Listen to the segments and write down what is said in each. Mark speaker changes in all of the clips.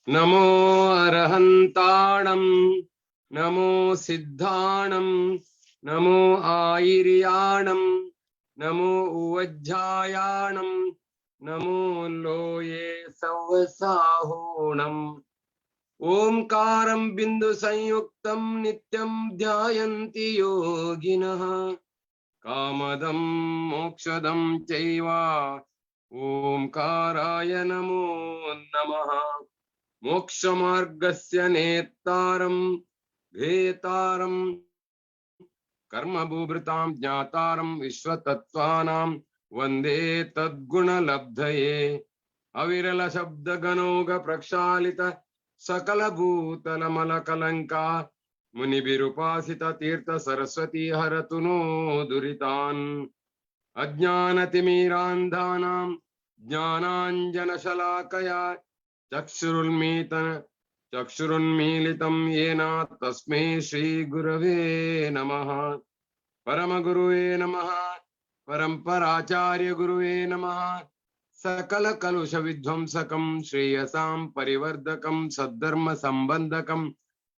Speaker 1: नमो अरहन्ताणं नमो सिद्धाणं नमो आयिर्याणं नमो उवज्झायाणं नमो लोये सवसाहोणम् ओंकारं बिंदु संयुक्तं नित्यं ध्यायन्ति योगिनः कामदं मोक्षदं चैव ओंकाराय नमो नमः मोक्षमार्गस्य नेतारं भेतारं कर्मभूभृतां ज्ञातारं विश्वतत्त्वानां वन्दे तद्गुणलब्धये अविरलशब्दगणोग प्रक्षालित सकलभूतलमलकलङ्का मुनिभिरुपासित तीर्थ सरस्वती हरतु नो दुरितान् अज्ञानतिमिरान्धानां ज्ञानाञ्जनशलाकया चक्षुरुन्मीलितं येन तस्मै श्रीगुरवे नमः परमगुरुवे नमः परम्पराचार्य गुरुवे नमः सकल कलुष विध्वंसकं श्रेयसां परिवर्धकं सद्धर्म संबंधकं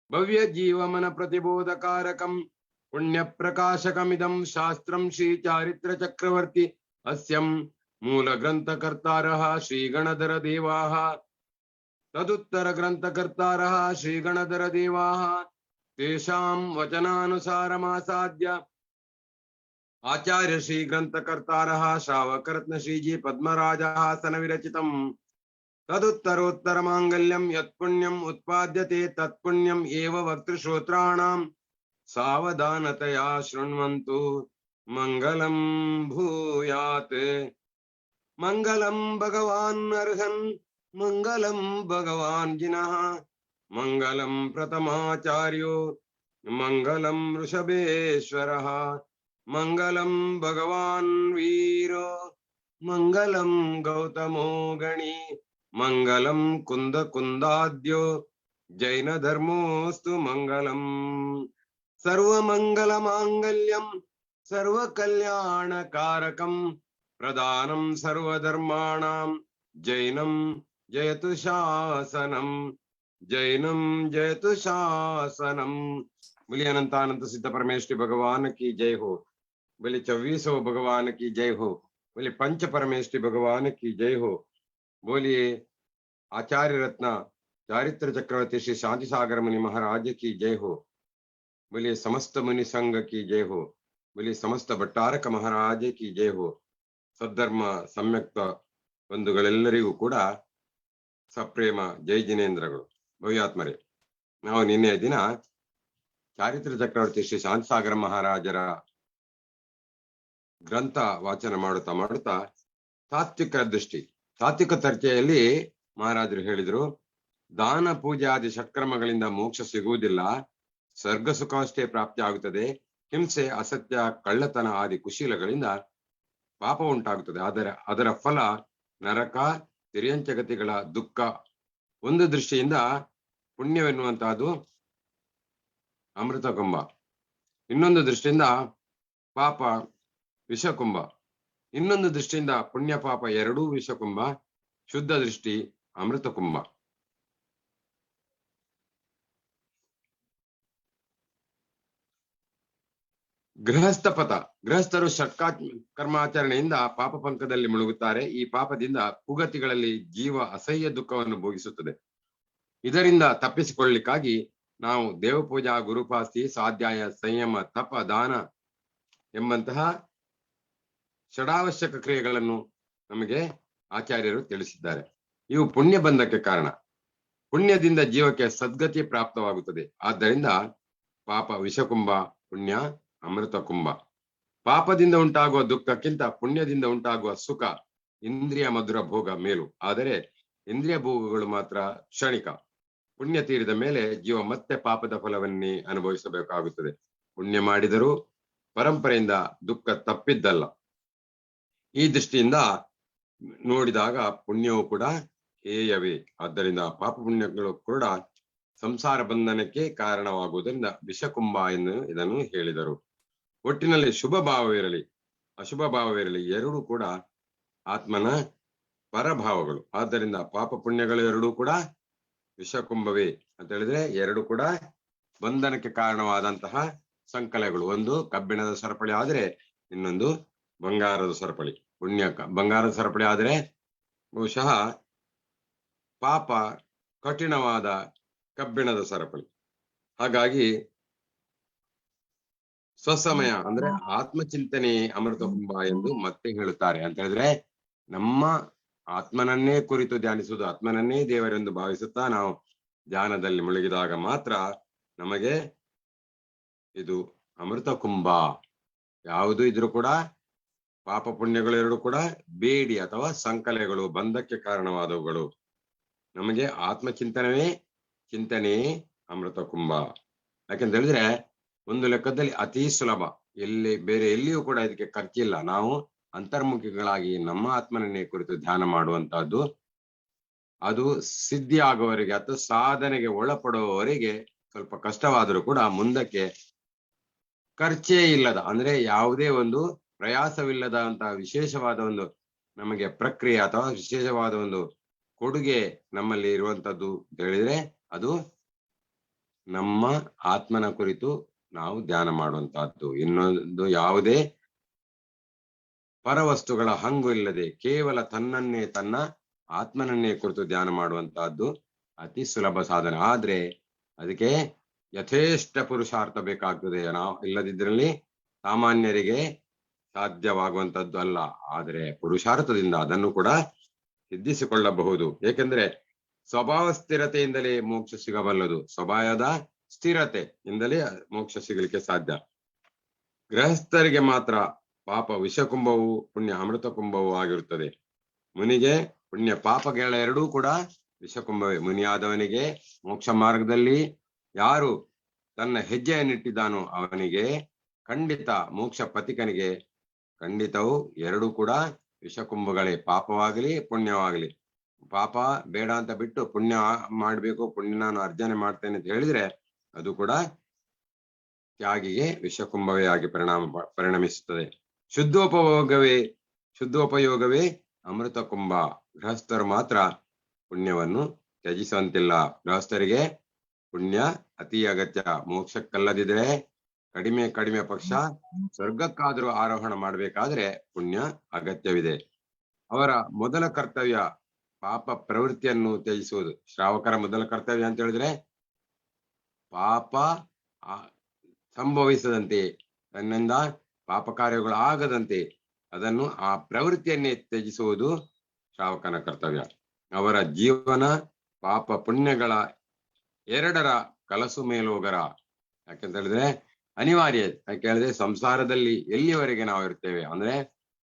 Speaker 1: भव्य जीवमन प्रतिबोधकारकं पुण्य प्रकाशकमिदं शास्त्रं श्री चारित्र चक्रवर्ती अस्यं मूल ग्रंथकर्तारः श्री गणधर देवाः तदुत्तर ग्रंथकर्तारः श्री गणधर देवाः तेषां वचनानुसारमासाद्य आचार्य श्री ग्रंथकर्तारः श्रावकरत्न श्रीजी पद्मराजहासन विरचितं तदुत्तरोत्तर मांगल्यं यत्पुण्यम् उत्पाद्यते तत्पुण्यम् एव वक्तृश्रोत्राणां सावधानतया शृण्वन्तु मंगलं भूयात् मंगलं भगवान् अर्हन् मंगलं भगवान् जिनः मंगलं प्रथमाचार्यो मंगलं ऋषभेश्वरः मंगलं भगवान् वीरो मंगलं गौतमो गणी मंगलं कुंद कुंदाद्यो जैन धर्मोस्तु मंगलम् सर्वमंगलमांगल्यं सर्वकल्याणकारकं प्रदानं सर्वधर्माणां जैनं जयतु शासनं जैनं जयतु शासनं। बोलिए अनंतानंत सिद्ध परमेश्वरी भगवान की जय हो। बोले 24 भगवान की जय हो। बोले पंच परमेश्वरी भगवान की जय हो। बोलिए आचार्य रत्न चारित्र चक्रवर्ती श्री शांति सागर मुनि महाराज की जय हो। बोलिए समस्त मुनि संघ की जय हो। बोलिए समस्त भट्टारक महाराज की जय हो। सद्धर्ಮ सम्ಯಕ್ತ ಬಂಧುಗಳೆಲ್ಲರಿಗೂ ಕೂಡ ಸಪ್ರೇಮ ಜೈ ಜಿನೇಂದ್ರಗಳು ಭವ್ಯಾತ್ಮರೇ. ನಾವು ನಿನ್ನೆ ದಿನ ಚಾರಿತ್ರ ಚಕ್ರವರ್ತಿ ಶ್ರೀ ಶಾಂತಿಸಾಗರ ಮಹಾರಾಜರ ಗ್ರಂಥ ವಾಚನ ಮಾಡುತ್ತಾ ತಾತ್ವಿಕ ಚರ್ಚೆಯಲ್ಲಿ ಮಹಾರಾಜರು ಹೇಳಿದ್ರು, ದಾನ ಪೂಜಾದಿ ಷಟ್ಕರ್ಮಗಳಿಂದ ಮೋಕ್ಷ ಸಿಗುವುದಿಲ್ಲ, ಸ್ವರ್ಗ ಸುಖ ಅಷ್ಟೇ ಪ್ರಾಪ್ತಿ ಆಗುತ್ತದೆ. ಹಿಂಸೆ, ಅಸತ್ಯ, ಕಳ್ಳತನ ಆದಿ ಕುಶೀಲಗಳಿಂದ ಪಾಪ ಉಂಟಾಗುತ್ತದೆ. ಅದರ ಫಲ ನರಕ, ತಿರ್ಯಂಚಗತಿಗಳ ದುಃಖ. ಒಂದು ದೃಷ್ಟಿಯಿಂದ ಪುಣ್ಯವೆನ್ನುವಂತಹದ್ದು ಅಮೃತ ಕುಂಭ, ಇನ್ನೊಂದು ದೃಷ್ಟಿಯಿಂದ ಪಾಪ ವಿಷಕುಂಭ, ಇನ್ನೊಂದು ದೃಷ್ಟಿಯಿಂದ ಪುಣ್ಯ ಪಾಪ ಎರಡೂ ವಿಷಕುಂಭ, ಶುದ್ಧ ದೃಷ್ಟಿ ಅಮೃತ ಕುಂಭ. ಗೃಹಸ್ಥ ಪಥ, ಗೃಹಸ್ಥರು ಕರ್ಮಾಚರಣೆಯಿಂದ ಪಾಪ ಪಂಕದಲ್ಲಿ ಮುಳುಗುತ್ತಾರೆ. ಈ ಪಾಪದಿಂದ ಕುಗತಿಗಳಲ್ಲಿ ಜೀವ ಅಸಹ್ಯ ದುಃಖವನ್ನು ಭೋಗಿಸುತ್ತದೆ. ಇದರಿಂದ ತಪ್ಪಿಸಿಕೊಳ್ಳಲಿಕ್ಕಾಗಿ ನಾವು ದೇವಪೂಜಾ, ಗುರುಪಾಸ್ತಿ, ಸ್ವಾಧ್ಯಾಯ, ಸಂಯಮ, ತಪ, ದಾನ ಎಂಬಂತಹ ಷಡಾವಶ್ಯಕ ಕ್ರಿಯೆಗಳನ್ನು ನಮಗೆ ಆಚಾರ್ಯರು ತಿಳಿಸಿದ್ದಾರೆ. ಇವು ಪುಣ್ಯ ಬಂಧಕ್ಕೆ ಕಾರಣ. ಪುಣ್ಯದಿಂದ ಜೀವಕ್ಕೆ ಸದ್ಗತಿ ಪ್ರಾಪ್ತವಾಗುತ್ತದೆ. ಆದ್ದರಿಂದ ಪಾಪ ವಿಷಕುಂಭ, ಪುಣ್ಯ ಅಮೃತ ಕುಂಭ. ಪಾಪದಿಂದ ಉಂಟಾಗುವ ದುಃಖಕ್ಕಿಂತ ಪುಣ್ಯದಿಂದ ಉಂಟಾಗುವ ಸುಖ, ಇಂದ್ರಿಯ ಮಧುರ ಭೋಗ ಮೇಲು. ಆದರೆ ಇಂದ್ರಿಯ ಭೋಗಗಳು ಮಾತ್ರ ಕ್ಷಣಿಕ. ಪುಣ್ಯ ತೀರಿದ ಮೇಲೆ ಜೀವ ಮತ್ತೆ ಪಾಪದ ಫಲವನ್ನೇ ಅನುಭವಿಸಬೇಕಾಗುತ್ತದೆ. ಪುಣ್ಯ ಮಾಡಿದರೂ ಪರಂಪರೆಯಿಂದ ದುಃಖ ತಪ್ಪಿದ್ದಲ್ಲ. ಈ ದೃಷ್ಟಿಯಿಂದ ನೋಡಿದಾಗ ಪುಣ್ಯವು ಕೂಡ ಹೇಯವೇ. ಆದ್ದರಿಂದ ಪಾಪ ಪುಣ್ಯಗಳು ಕೂಡ ಸಂಸಾರ ಬಂಧನಕ್ಕೆ ಕಾರಣವಾಗುವುದರಿಂದ ವಿಷಕುಂಭ ಎಂದು ಇದನ್ನು ಹೇಳಿದರು. ಒಟ್ಟಿನಲ್ಲಿ ಶುಭ ಭಾವವಿರಲಿ ಅಶುಭ ಭಾವವಿರಲಿ ಎರಡೂ ಕೂಡ ಆತ್ಮನ ಪರಭಾವಗಳು. ಆದ್ದರಿಂದ ಪಾಪ ಪುಣ್ಯಗಳು ಎರಡೂ ಕೂಡ ವಿಷಕುಂಭವೇ ಅಂತ ಹೇಳಿದ್ರೆ ಎರಡು ಕೂಡ ಬಂಧನಕ್ಕೆ ಕಾರಣವಾದಂತಹ ಸಂಕಲೆಗಳು. ಒಂದು ಕಬ್ಬಿಣದ ಸರಪಳಿ ಆದ್ರೆ ಇನ್ನೊಂದು ಬಂಗಾರದ ಸರಪಳಿ. ಬಂಗಾರದ ಸರಪಳಿ ಆದ್ರೆ ಬಹುಶಃ ಪಾಪ ಕಠಿಣವಾದ ಕಬ್ಬಿಣದ ಸರಪಳಿ. ಹಾಗಾಗಿ ಸ್ವಸಮಯ ಅಂದ್ರೆ ಆತ್ಮಚಿಂತನೆ ಅಮೃತ ಕುಂಭ ಎಂದು ಮತ್ತೆ ಹೇಳುತ್ತಾರೆ. ಅಂತ ಹೇಳಿದ್ರೆ ನಮ್ಮ ಆತ್ಮನನ್ನೇ ಕುರಿತು ಧ್ಯಾನಿಸುವುದು, ಆತ್ಮನನ್ನೇ ದೇವರೆಂದು ಭಾವಿಸುತ್ತಾ ನಾವು ಧ್ಯಾನದಲ್ಲಿ ಮುಳುಗಿದಾಗ ಮಾತ್ರ ನಮಗೆ ಇದು ಅಮೃತ ಕುಂಭ. ಯಾವುದು ಇದ್ರೂ ಕೂಡ ಪಾಪ ಪುಣ್ಯಗಳು ಎರಡು ಕೂಡ ಬೇಡಿ ಅಥವಾ ಸಂಕಲೆಗಳು, ಬಂಧಕ್ಕೆ ಕಾರಣವಾದವುಗಳು. ನಮಗೆ ಆತ್ಮಚಿಂತನವೇ ಚಿಂತನೆ ಅಮೃತ ಕುಂಭ. ಯಾಕೆಂತ ಹೇಳಿದ್ರೆ ಒಂದು ಲೆಕ್ಕದಲ್ಲಿ ಅತಿ ಸುಲಭ, ಬೇರೆ ಎಲ್ಲಿಯೂ ಕೂಡ ಇದಕ್ಕೆ ಖರ್ಚಿಲ್ಲ. ನಾವು ಅಂತರ್ಮುಖಿಗಳಾಗಿ ನಮ್ಮ ಆತ್ಮನನ್ನೇ ಕುರಿತು ಧ್ಯಾನ ಮಾಡುವಂತಹದ್ದು. ಅದು ಸಿದ್ಧಿ ಆಗುವವರೆಗೆ ಅಥವಾ ಸಾಧನೆಗೆ ಒಳಪಡುವವರೆಗೆ ಸ್ವಲ್ಪ ಕಷ್ಟವಾದರೂ ಕೂಡ ಮುಂದಕ್ಕೆ ಖರ್ಚೇ ಇಲ್ಲದ, ಅಂದ್ರೆ ಯಾವುದೇ ಒಂದು ಪ್ರಯಾಸವಿಲ್ಲದ ಅಂತ ವಿಶೇಷವಾದ ಒಂದು ನಮಗೆ ಪ್ರಕ್ರಿಯೆ ಅಥವಾ ವಿಶೇಷವಾದ ಒಂದು ಕೊಡುಗೆ ನಮ್ಮಲ್ಲಿ ಇರುವಂತದ್ದು ಅಂತ ಹೇಳಿದ್ರೆ ಅದು ನಮ್ಮ ಆತ್ಮನ ಕುರಿತು ನಾವು ಧ್ಯಾನ ಮಾಡುವಂತಹದ್ದು. ಇನ್ನೊಂದು ಯಾವುದೇ ಪರವಸ್ತುಗಳ ಹಂಗು ಇಲ್ಲದೆ ಕೇವಲ ತನ್ನನ್ನೇ, ತನ್ನ ಆತ್ಮನನ್ನೇ ಕುರಿತು ಧ್ಯಾನ ಮಾಡುವಂತಹದ್ದು ಅತಿ ಸುಲಭ ಸಾಧನೆ. ಆದ್ರೆ ಅದಕ್ಕೆ ಯಥೇಷ್ಟ ಪುರುಷಾರ್ಥ ಬೇಕಾಗ್ತದೆ. ನಾವು ಇಲ್ಲದಿದ್ರಲ್ಲಿ ಸಾಮಾನ್ಯರಿಗೆ ಸಾಧ್ಯವಾಗುವಂತದ್ದು ಅಲ್ಲ. ಆದ್ರೆ ಪುರುಷಾರ್ಥದಿಂದ ಅದನ್ನು ಕೂಡ ಸಿದ್ಧಿಸಿಕೊಳ್ಳಬಹುದು. ಏಕೆಂದ್ರೆ ಸ್ವಭಾವ ಸ್ಥಿರತೆಯಿಂದಲೇ ಮೋಕ್ಷ ಸಿಗಬಲ್ಲದು. ಸ್ವಭಾವದ ಸ್ಥಿರತೆಯಿಂದಲೇ ಮೋಕ್ಷ ಸಿಗಲಿಕ್ಕೆ ಸಾಧ್ಯ. ಗೃಹಸ್ಥರಿಗೆ ಮಾತ್ರ ಪಾಪ ವಿಷಕುಂಭವು ಪುಣ್ಯ ಅಮೃತ ಕುಂಭವು ಆಗಿರುತ್ತದೆ. ಮುನಿಗೆ ಪುಣ್ಯ ಪಾಪಗಳ ಎರಡೂ ಕೂಡ ವಿಷಕುಂಭವೇ. ಮುನಿಯಾದವನಿಗೆ ಮೋಕ್ಷ ಮಾರ್ಗದಲ್ಲಿ ಯಾರು ತನ್ನ ಹೆಜ್ಜೆಯನ್ನಿಟ್ಟಿದ್ದಾನೋ ಅವನಿಗೆ ಖಂಡಿತ, ಮೋಕ್ಷ ಪಥಿಕನಿಗೆ ಖಂಡಿತವು ಎರಡೂ ಕೂಡ ವಿಷಕುಂಭಗಳೇ. ಪಾಪವಾಗಲಿ ಪುಣ್ಯವಾಗಲಿ. ಪಾಪ ಬೇಡ ಅಂತ ಬಿಟ್ಟು ಪುಣ್ಯ ಮಾಡ್ಬೇಕು, ಪುಣ್ಯ ನಾನು ಅರ್ಜನೆ ಮಾಡ್ತೇನೆ ಅಂತ ಹೇಳಿದ್ರೆ ಅದು ಕೂಡ ತ್ಯಾಗಿಗೆ ವಿಷಕುಂಭವೇ ಆಗಿ ಪರಿಣಮಿಸುತ್ತದೆ. ಶುದ್ಧೋಪಯೋಗವೇ ಅಮೃತ ಕುಂಭ. ಗೃಹಸ್ಥರು ಮಾತ್ರ ಪುಣ್ಯವನ್ನು ತ್ಯಜಿಸುವಂತಿಲ್ಲ. ಗೃಹಸ್ಥರಿಗೆ ಪುಣ್ಯ ಅತಿ ಅಗತ್ಯ. ಮೋಕ್ಷಕ್ಕಲ್ಲದಿದ್ರೆ ಕಡಿಮೆ ಪಕ್ಷ ಸ್ವರ್ಗಕ್ಕಾದರೂ ಆರೋಹಣ ಮಾಡಬೇಕಾದ್ರೆ ಪುಣ್ಯ ಅಗತ್ಯವಿದೆ. ಅವರ ಮೊದಲ ಕರ್ತವ್ಯ ಪಾಪ ಪ್ರವೃತ್ತಿಯನ್ನು ತ್ಯಜಿಸುವುದು. ಶ್ರಾವಕರ ಮೊದಲ ಕರ್ತವ್ಯ ಅಂತ ಹೇಳಿದ್ರೆ ಪಾಪ ಸಂಭವಿಸದಂತೆ, ತನ್ನಿಂದ ಪಾಪ ಕಾರ್ಯಗಳು ಆಗದಂತೆ ಅದನ್ನು, ಆ ಪ್ರವೃತ್ತಿಯನ್ನೇ ತ್ಯಜಿಸುವುದು ಶ್ರಾವಕನ ಕರ್ತವ್ಯ. ಅವರ ಜೀವನ ಪಾಪ ಪುಣ್ಯಗಳ ಎರಡರ ಕಲಸು ಮೇಲೋಗರ. ಯಾಕೆಂತ ಹೇಳಿದ್ರೆ ಅನಿವಾರ್ಯ. ಯಾಕೆ ಹೇಳಿದ್ರೆ ಸಂಸಾರದಲ್ಲಿ ಎಲ್ಲಿವರೆಗೆ ನಾವು ಇರ್ತೇವೆ, ಅಂದ್ರೆ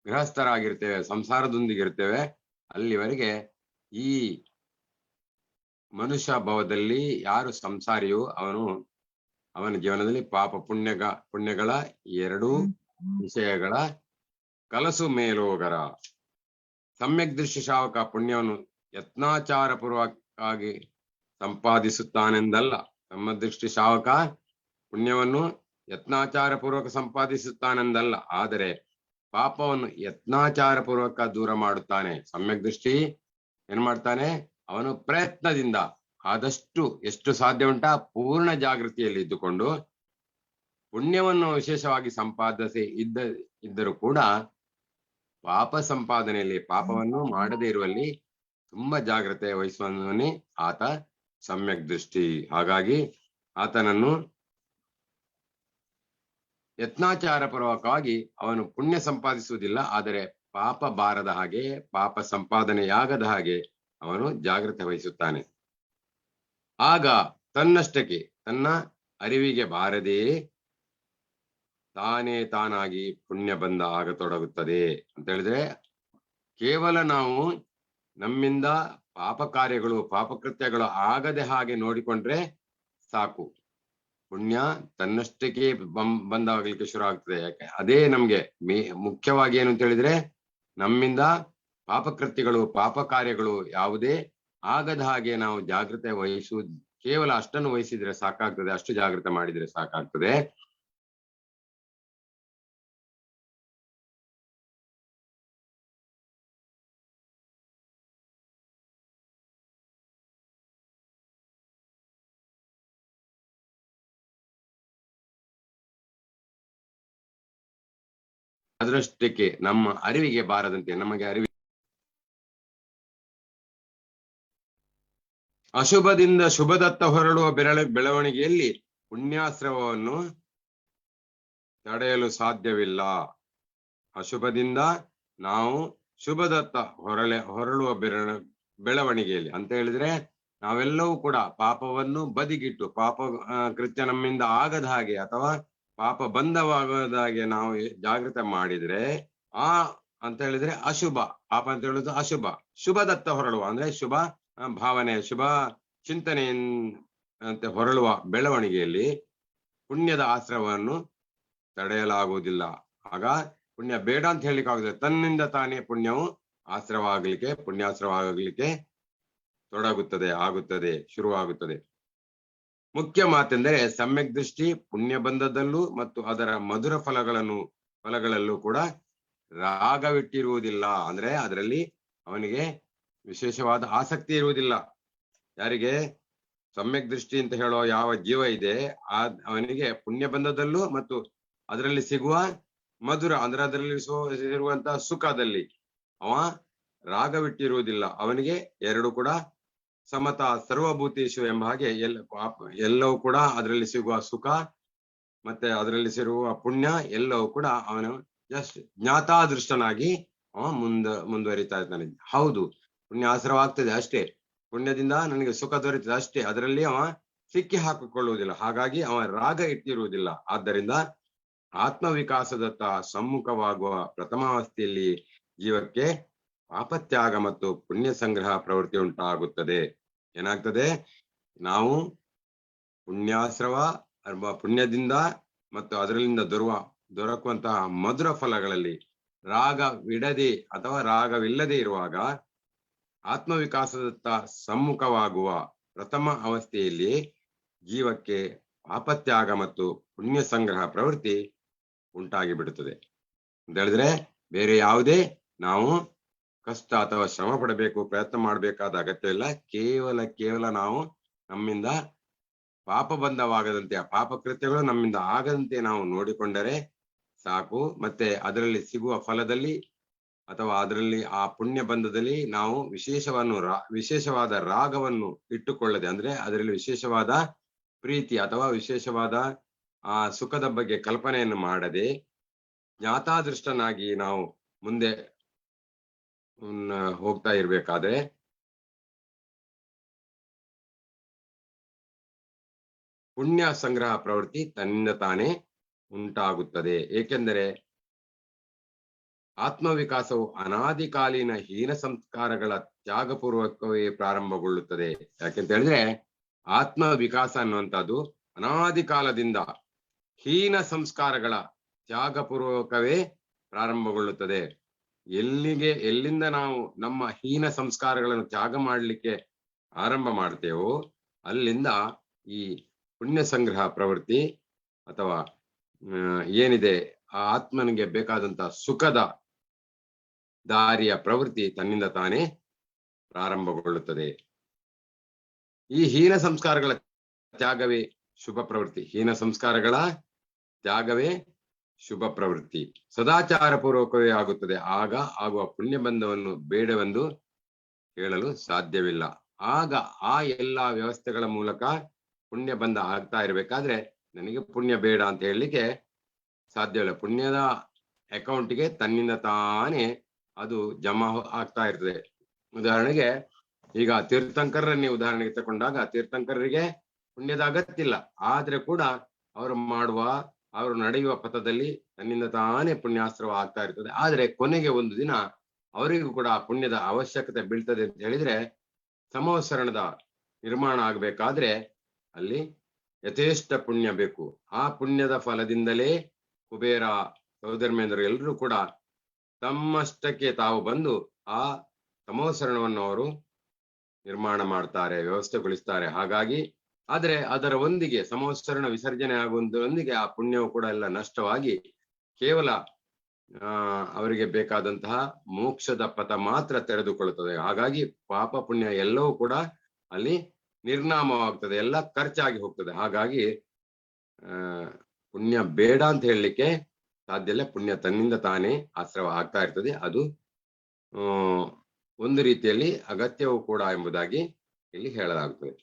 Speaker 1: ಗೃಹಸ್ಥರಾಗಿರ್ತೇವೆ, ಸಂಸಾರದೊಂದಿಗೆ ಇರ್ತೇವೆ, ಅಲ್ಲಿವರೆಗೆ ಈ ಮನುಷ್ಯ ಭಾವದಲ್ಲಿ ಯಾರು ಸಂಸಾರಿಯೋ ಅವನ ಜೀವನದಲ್ಲಿ ಪಾಪ ಪುಣ್ಯಗಳ ಎರಡೂ ವಿಷಯಗಳ ಕಲಸು ಮೇಲೋಗರ. ಸಮ್ಯಕ್ ದೃಷ್ಟಿ ಶ್ರಾವಕ ಪುಣ್ಯವನ್ನು ಯತ್ನಾಚಾರ ಪೂರ್ವಕವಾಗಿ ಸಂಪಾದಿಸುತ್ತಾನೆಂದಲ್ಲ. ಸಮ್ಯಕ್ ದೃಷ್ಟಿ ಶ್ರಾವಕ ಪುಣ್ಯವನ್ನು ಯತ್ನಾಚಾರ ಪೂರ್ವಕ ಸಂಪಾದಿಸುತ್ತಾನೆಂದಲ್ಲ, ಆದರೆ ಪಾಪವನ್ನು ಯತ್ನಾಚಾರ ಪೂರ್ವಕ ದೂರ ಮಾಡುತ್ತಾನೆ. ಸಮ್ಯಕ್ ದೃಷ್ಟಿ ಏನ್ ಮಾಡ್ತಾನೆ, ಅವನು ಪ್ರಯತ್ನದಿಂದ ಆದಷ್ಟು ಎಷ್ಟು ಸಾಧ್ಯ ಉಂಟಾ ಪೂರ್ಣ ಜಾಗೃತಿಯಲ್ಲಿ ಇದ್ದುಕೊಂಡು ಪುಣ್ಯವನ್ನು ವಿಶೇಷವಾಗಿ ಸಂಪಾದಿಸಿ ಇದ್ದರೂ ಕೂಡ ಪಾಪ ಸಂಪಾದನೆಯಲ್ಲಿ, ಪಾಪವನ್ನು ಮಾಡದೇ ಇರುವಲ್ಲಿ ತುಂಬಾ ಜಾಗ್ರತೆ ವಹಿಸುವವನೇ ಆತ ಸಮ್ಯಕ್ ದೃಷ್ಟಿ. ಹಾಗಾಗಿ ಆತನನ್ನು ಯತ್ನಾಚಾರ ಪೂರ್ವಕವಾಗಿ ಅವನು ಪುಣ್ಯ ಸಂಪಾದಿಸುವುದಿಲ್ಲ, ಆದರೆ ಪಾಪ ಬಾರದ ಹಾಗೆ, ಪಾಪ ಸಂಪಾದನೆಯಾಗದ ಹಾಗೆ ಅವನು ಜಾಗ್ರತೆ ವಹಿಸುತ್ತಾನೆ. ಆಗ ತನ್ನಷ್ಟಕ್ಕೆ, ತನ್ನ ಅರಿವಿಗೆ ಬಾರದೆ ತಾನಾಗಿ ಪುಣ್ಯ ಬಂಧ ಆಗತೊಡಗುತ್ತದೆ. ಅಂತ ಹೇಳಿದ್ರೆ ಕೇವಲ ನಾವು ನಮ್ಮಿಂದ ಪಾಪ ಕಾರ್ಯಗಳು, ಪಾಪಕೃತ್ಯಗಳು ಆಗದೆ ಹಾಗೆ ನೋಡಿಕೊಂಡ್ರೆ ಸಾಕು, ಪುಣ್ಯ ತನ್ನಷ್ಟಕ್ಕೆ ಬಂದಾಗ್ಲಿಕ್ಕೆ ಶುರು ಆಗ್ತದೆ. ಯಾಕೆ ಅದೇ ನಮ್ಗೆ ಮುಖ್ಯವಾಗಿ ಏನು ಅಂತ ಹೇಳಿದ್ರೆ ನಮ್ಮಿಂದ ಪಾಪಕೃತ್ಯಗಳು, ಪಾಪ ಕಾರ್ಯಗಳು ಯಾವುದೇ ಆಗದ ಹಾಗೆ ನಾವು ಜಾಗ್ರತೆ ವಹಿಸುವುದು, ಕೇವಲ ಅಷ್ಟನ್ನು ವಹಿಸಿದ್ರೆ ಸಾಕಾಗ್ತದೆ, ಅಷ್ಟು ಜಾಗ್ರತೆ ಮಾಡಿದ್ರೆ ಸಾಕಾಗ್ತದೆ. ಅದರಷ್ಟಕ್ಕೆ ನಮ್ಮ ಅರಿವಿಗೆ ಬಾರದಂತೆ ನಮಗೆ ಅಶುಭದಿಂದ ಶುಭದತ್ತ ಹೊರಡುವ ಬೆಳವಣಿಗೆಯಲ್ಲಿ ಪುಣ್ಯಾಶ್ರವವನ್ನು ತಡೆಯಲು ಸಾಧ್ಯವಿಲ್ಲ. ಅಶುಭದಿಂದ ನಾವು ಶುಭದತ್ತ ಹೊರಳುವ ಬೆಳವಣಿಗೆಯಲ್ಲಿ ಅಂತ ಹೇಳಿದ್ರೆ ನಾವೆಲ್ಲವೂ ಕೂಡ ಪಾಪವನ್ನು ಬದಿಗಿಟ್ಟು ಪಾಪ ಕೃತ್ಯ ನಮ್ಮಿಂದ ಆಗದ ಹಾಗೆ ಅಥವಾ ಪಾಪ ಬಂಧವಾಗದ ಹಾಗೆ ನಾವು ಜಾಗೃತ ಮಾಡಿದ್ರೆ ಅಂತ ಹೇಳಿದ್ರೆ ಅಶುಭ. ಪಾಪ ಅಂತ ಹೇಳುದು ಅಶುಭ. ಶುಭದತ್ತ ಹೊರಳುವ ಅಂದ್ರೆ ಶುಭ ಭಾವನೆ ಶುಭ ಚಿಂತನೆ ಅಂತ ಹೊರಳುವ ಬೆಳವಣಿಗೆಯಲ್ಲಿ ಪುಣ್ಯದ ಆಶ್ರಯವನ್ನು ತಡೆಯಲಾಗುವುದಿಲ್ಲ. ಆಗ ಪುಣ್ಯ ಬೇಡ ಅಂತ ಹೇಳಿಕ್ಕೆ ಆಗುದಿಲ್ಲ. ತನ್ನಿಂದ ತಾನೇ ಪುಣ್ಯವು ಪುಣ್ಯಾಶ್ರವಾಗಲಿಕ್ಕೆ ಆಗುತ್ತದೆ ಶುರುವಾಗುತ್ತದೆ. ಮುಖ್ಯ ಮಾತೆಂದರೆ ಸಮ್ಯಕ್ ದೃಷ್ಟಿ ಪುಣ್ಯ ಬಂಧದಲ್ಲೂ ಮತ್ತು ಅದರ ಮಧುರ ಫಲಗಳಲ್ಲೂ ಕೂಡ ರಾಗವಿಟ್ಟಿರುವುದಿಲ್ಲ. ಅಂದ್ರೆ ಅದರಲ್ಲಿ ಅವನಿಗೆ ವಿಶೇಷವಾದ ಆಸಕ್ತಿ ಇರುವುದಿಲ್ಲ. ಯಾರಿಗೆ ಸಮ್ಯಕ್ ದೃಷ್ಟಿ ಅಂತ ಹೇಳೋ ಯಾವ ಜೀವ ಇದೆ ಅವನಿಗೆ ಪುಣ್ಯ ಬಂಧದಲ್ಲೂ ಮತ್ತು ಅದರಲ್ಲಿ ಸಿಗುವ ಮಧುರ ಅಂದ್ರೆ ಅದರಲ್ಲಿ ಇರುವಂತಹ ಸುಖದಲ್ಲಿ ಅವ ರಾಗವಿಟ್ಟಿರುವುದಿಲ್ಲ. ಅವನಿಗೆ ಎರಡು ಕೂಡ ಸಮತ ಸರ್ವಭೂತೇಶು ಎಂಬ ಹಾಗೆ ಎಲ್ಲವೂ ಕೂಡ ಅದರಲ್ಲಿ ಸಿಗುವ ಸುಖ ಮತ್ತೆ ಅದರಲ್ಲಿ ಸಿಗುವ ಪುಣ್ಯ ಎಲ್ಲವೂ ಕೂಡ ಅವನು ಜಸ್ಟ್ ಜ್ಞಾತಾದೃಷ್ಟನಾಗಿ ಅವ ಮುಂದುವರಿತಾ ಇರ್ತಾನೆ. ಹೌದು, ಪುಣ್ಯ ಆಶ್ರಯವಾಗ್ತದೆ ಅಷ್ಟೇ, ಪುಣ್ಯದಿಂದ ನನಗೆ ಸುಖ ದೊರೆತದೆ ಅಷ್ಟೇ, ಅದರಲ್ಲಿ ಅವ ಸಿಕ್ಕಿ ಹಾಕಿಕೊಳ್ಳುವುದಿಲ್ಲ. ಹಾಗಾಗಿ ಅವ ರಾಗ ಇಟ್ಟಿರುವುದಿಲ್ಲ. ಆದ್ದರಿಂದ ಆತ್ಮವಿಕಾಸದತ್ತ ಸಮ್ಮುಖವಾಗುವ ಪ್ರಥಮಾವಸ್ಥೆಯಲ್ಲಿ ಜೀವಕ್ಕೆ ಪಾಪತ್ಯಾಗ ಮತ್ತು ಪುಣ್ಯ ಸಂಗ್ರಹ ಪ್ರವೃತ್ತಿ ಉಂಟಾಗುತ್ತದೆ. ಏನಾಗ್ತದೆ? ನಾವು ಪುಣ್ಯಾಶ್ರವ ಪುಣ್ಯದಿಂದ ಮತ್ತು ಅದರಿಂದ ದೊರಕುವಂತಹ ಮಧುರ ಫಲಗಳಲ್ಲಿ ರಾಗವಿಡದೆ ಅಥವಾ ರಾಗವಿಲ್ಲದೆ ಇರುವಾಗ ಆತ್ಮವಿಕಾಸದತ್ತ ಸಮ್ಮುಖವಾಗುವ ಪ್ರಥಮ ಅವಸ್ಥೆಯಲ್ಲಿ ಜೀವಕ್ಕೆ ಪಾಪತ್ಯಾಗ ಮತ್ತು ಪುಣ್ಯ ಸಂಗ್ರಹ ಪ್ರವೃತ್ತಿ ಉಂಟಾಗಿ ಬಿಡುತ್ತದೆ. ಅಂತ ಹೇಳಿದ್ರೆ ಬೇರೆ ಯಾವುದೇ ನಾವು ಕಷ್ಟ ಅಥವಾ ಶ್ರಮ ಪಡಬೇಕು, ಪ್ರಯತ್ನ ಮಾಡಬೇಕಾದ ಅಗತ್ಯವಿಲ್ಲ. ಕೇವಲ ನಾವು ನಮ್ಮಿಂದ ಪಾಪ ಬಂಧವಾಗದಂತೆ ಆ ಪಾಪ ಕೃತ್ಯಗಳು ನಮ್ಮಿಂದ ಆಗದಂತೆ ನಾವು ನೋಡಿಕೊಂಡರೆ ಸಾಕು. ಮತ್ತೆ ಅದರಲ್ಲಿ ಸಿಗುವ ಫಲದಲ್ಲಿ ಅಥವಾ ಅದರಲ್ಲಿ ಆ ಪುಣ್ಯ ಬಂಧದಲ್ಲಿ ನಾವು ವಿಶೇಷವಾದ ರಾಗವನ್ನು ಇಟ್ಟುಕೊಳ್ಳದೆ, ಅಂದ್ರೆ ಅದರಲ್ಲಿ ವಿಶೇಷವಾದ ಪ್ರೀತಿ ಅಥವಾ ವಿಶೇಷವಾದ ಆ ಸುಖದ ಬಗ್ಗೆ ಕಲ್ಪನೆಯನ್ನು ಮಾಡದೆ ಜ್ಞಾತಾದೃಷ್ಟನಾಗಿ ನಾವು ಮುಂದೆ ಹೋಗ್ತಾ ಇರ್ಬೇಕಾದ್ರೆ ಪುಣ್ಯ ಸಂಗ್ರಹ ಪ್ರವೃತ್ತಿ ತನ್ನಿಂದ ತಾನೇ ಉಂಟಾಗುತ್ತದೆ. ಏಕೆಂದರೆ ಆತ್ಮವಿಕಾಸವು ಅನಾದಿಕಾಲೀನ ಹೀನ ಸಂಸ್ಕಾರಗಳ ತ್ಯಾಗಪೂರ್ವಕವೇ ಪ್ರಾರಂಭಗೊಳ್ಳುತ್ತದೆ. ಯಾಕೆಂತ ಹೇಳಿದ್ರೆ ಆತ್ಮ ವಿಕಾಸ ಅನ್ನುವಂಥದ್ದು ಅನಾದಿ ಕಾಲದಿಂದ ಹೀನ ಸಂಸ್ಕಾರಗಳ ತ್ಯಾಗಪೂರ್ವಕವೇ ಪ್ರಾರಂಭಗೊಳ್ಳುತ್ತದೆ. ಎಲ್ಲಿಂದ ನಾವು ನಮ್ಮ ಹೀನ ಸಂಸ್ಕಾರಗಳನ್ನು ತ್ಯಾಗ ಮಾಡಲಿಕ್ಕೆ ಆರಂಭ ಮಾಡ್ತೇವೋ ಅಲ್ಲಿಂದ ಈ ಪುಣ್ಯ ಸಂಗ್ರಹ ಪ್ರವೃತ್ತಿ ಅಥವಾ ಏನಿದೆ ಆ ಆತ್ಮನಿಗೆ ಬೇಕಾದಂತಹ ಸುಖದ ದಾರಿಯ ಪ್ರವೃತ್ತಿ ತನ್ನಿಂದ ತಾನೇ ಪ್ರಾರಂಭಗೊಳ್ಳುತ್ತದೆ. ಈ ಹೀನ ಸಂಸ್ಕಾರಗಳ ತ್ಯಾಗವೇ ಶುಭ ಪ್ರವೃತ್ತಿ. ಹೀನ ಸಂಸ್ಕಾರಗಳ ತ್ಯಾಗವೇ ಶುಭ ಪ್ರವೃತ್ತಿ. ಸದಾಚಾರ ಪೂರ್ವಕವೇ ಆಗುತ್ತದೆ. ಆಗ ಆಗುವ ಪುಣ್ಯ ಬಂಧವನ್ನು ಬೇಡವೆಂದು ಹೇಳಲು ಸಾಧ್ಯವಿಲ್ಲ. ಆಗ ಆ ಎಲ್ಲಾ ವ್ಯವಸ್ಥೆಗಳ ಮೂಲಕ ಪುಣ್ಯ ಬಂಧ ಆಗ್ತಾ ಇರ್ಬೇಕಾದ್ರೆ ನನಗೆ ಪುಣ್ಯ ಬೇಡ ಅಂತ ಹೇಳಲಿಕ್ಕೆ ಸಾಧ್ಯವಿಲ್ಲ. ಪುಣ್ಯದ ಅಕೌಂಟ್ಗೆ ತನ್ನಿಂದ ತಾನೇ ಅದು ಜಮಾ ಆಗ್ತಾ ಇರ್ತದೆ. ಉದಾಹರಣೆಗೆ ಈಗ ತೀರ್ಥಂಕರನ್ನೇ ಉದಾಹರಣೆಗೆ ತಗೊಂಡಾಗ ತೀರ್ಥಂಕರರಿಗೆ ಪುಣ್ಯದ ಅಗತ್ಯ ಇಲ್ಲ. ಆದ್ರೆ ಕೂಡ ಅವರು ನಡೆಯುವ ಪಥದಲ್ಲಿ ತನ್ನಿಂದ ತಾನೇ ಪುಣ್ಯಾಸ್ತ್ರವ ಆಗ್ತಾ ಇರ್ತದೆ. ಆದ್ರೆ ಕೊನೆಗೆ ಒಂದು ದಿನ ಅವರಿಗೂ ಕೂಡ ಪುಣ್ಯದ ಅವಶ್ಯಕತೆ ಬೀಳ್ತದೆ ಅಂತ ಹೇಳಿದ್ರೆ ಸಮವಸರಣದ ನಿರ್ಮಾಣ ಆಗ್ಬೇಕಾದ್ರೆ ಅಲ್ಲಿ ಯಥೇಷ್ಟ ಪುಣ್ಯ ಬೇಕು. ಆ ಪುಣ್ಯದ ಫಲದಿಂದಲೇ ಕುಬೇರ ಸೌಧರ್ಮೇಂದ್ರ ಎಲ್ಲರೂ ಕೂಡ ತಮ್ಮಷ್ಟಕ್ಕೆ ತಾವು ಬಂದು ಆ ಸಮವಸರಣವನ್ನು ಅವರು ನಿರ್ಮಾಣ ಮಾಡ್ತಾರೆ, ವ್ಯವಸ್ಥೆಗೊಳಿಸ್ತಾರೆ. ಹಾಗಾಗಿ ಆದ್ರೆ ಅದರ ಒಂದಿಗೆ ಸಮವಸರಣ ವಿಸರ್ಜನೆ ಆಗುವುದರೊಂದಿಗೆ ಆ ಪುಣ್ಯವು ಕೂಡ ಎಲ್ಲ ನಷ್ಟವಾಗಿ ಕೇವಲ ಅವರಿಗೆ ಬೇಕಾದಂತಹ ಮೋಕ್ಷದ ಪಥ ಮಾತ್ರ ತೆರೆದುಕೊಳ್ಳುತ್ತದೆ. ಹಾಗಾಗಿ ಪಾಪ ಪುಣ್ಯ ಎಲ್ಲವೂ ಕೂಡ ಅಲ್ಲಿ ನಿರ್ನಾಮವಾಗ್ತದೆ, ಎಲ್ಲ ಖರ್ಚಾಗಿ ಹೋಗ್ತದೆ. ಹಾಗಾಗಿ ಪುಣ್ಯ ಬೇಡ ಅಂತ ಹೇಳಲಿಕ್ಕೆ ಸಾಧ್ಯ ಇಲ್ಲ. ಪುಣ್ಯ ತನ್ನಿಂದ ತಾನೇ ಆಶ್ರವ ಆಗ್ತಾ ಇರ್ತದೆ. ಅದು ಒಂದು ರೀತಿಯಲ್ಲಿ ಅಗತ್ಯವೂ ಕೂಡ ಎಂಬುದಾಗಿ ಇಲ್ಲಿ ಹೇಳಲಾಗುತ್ತದೆ.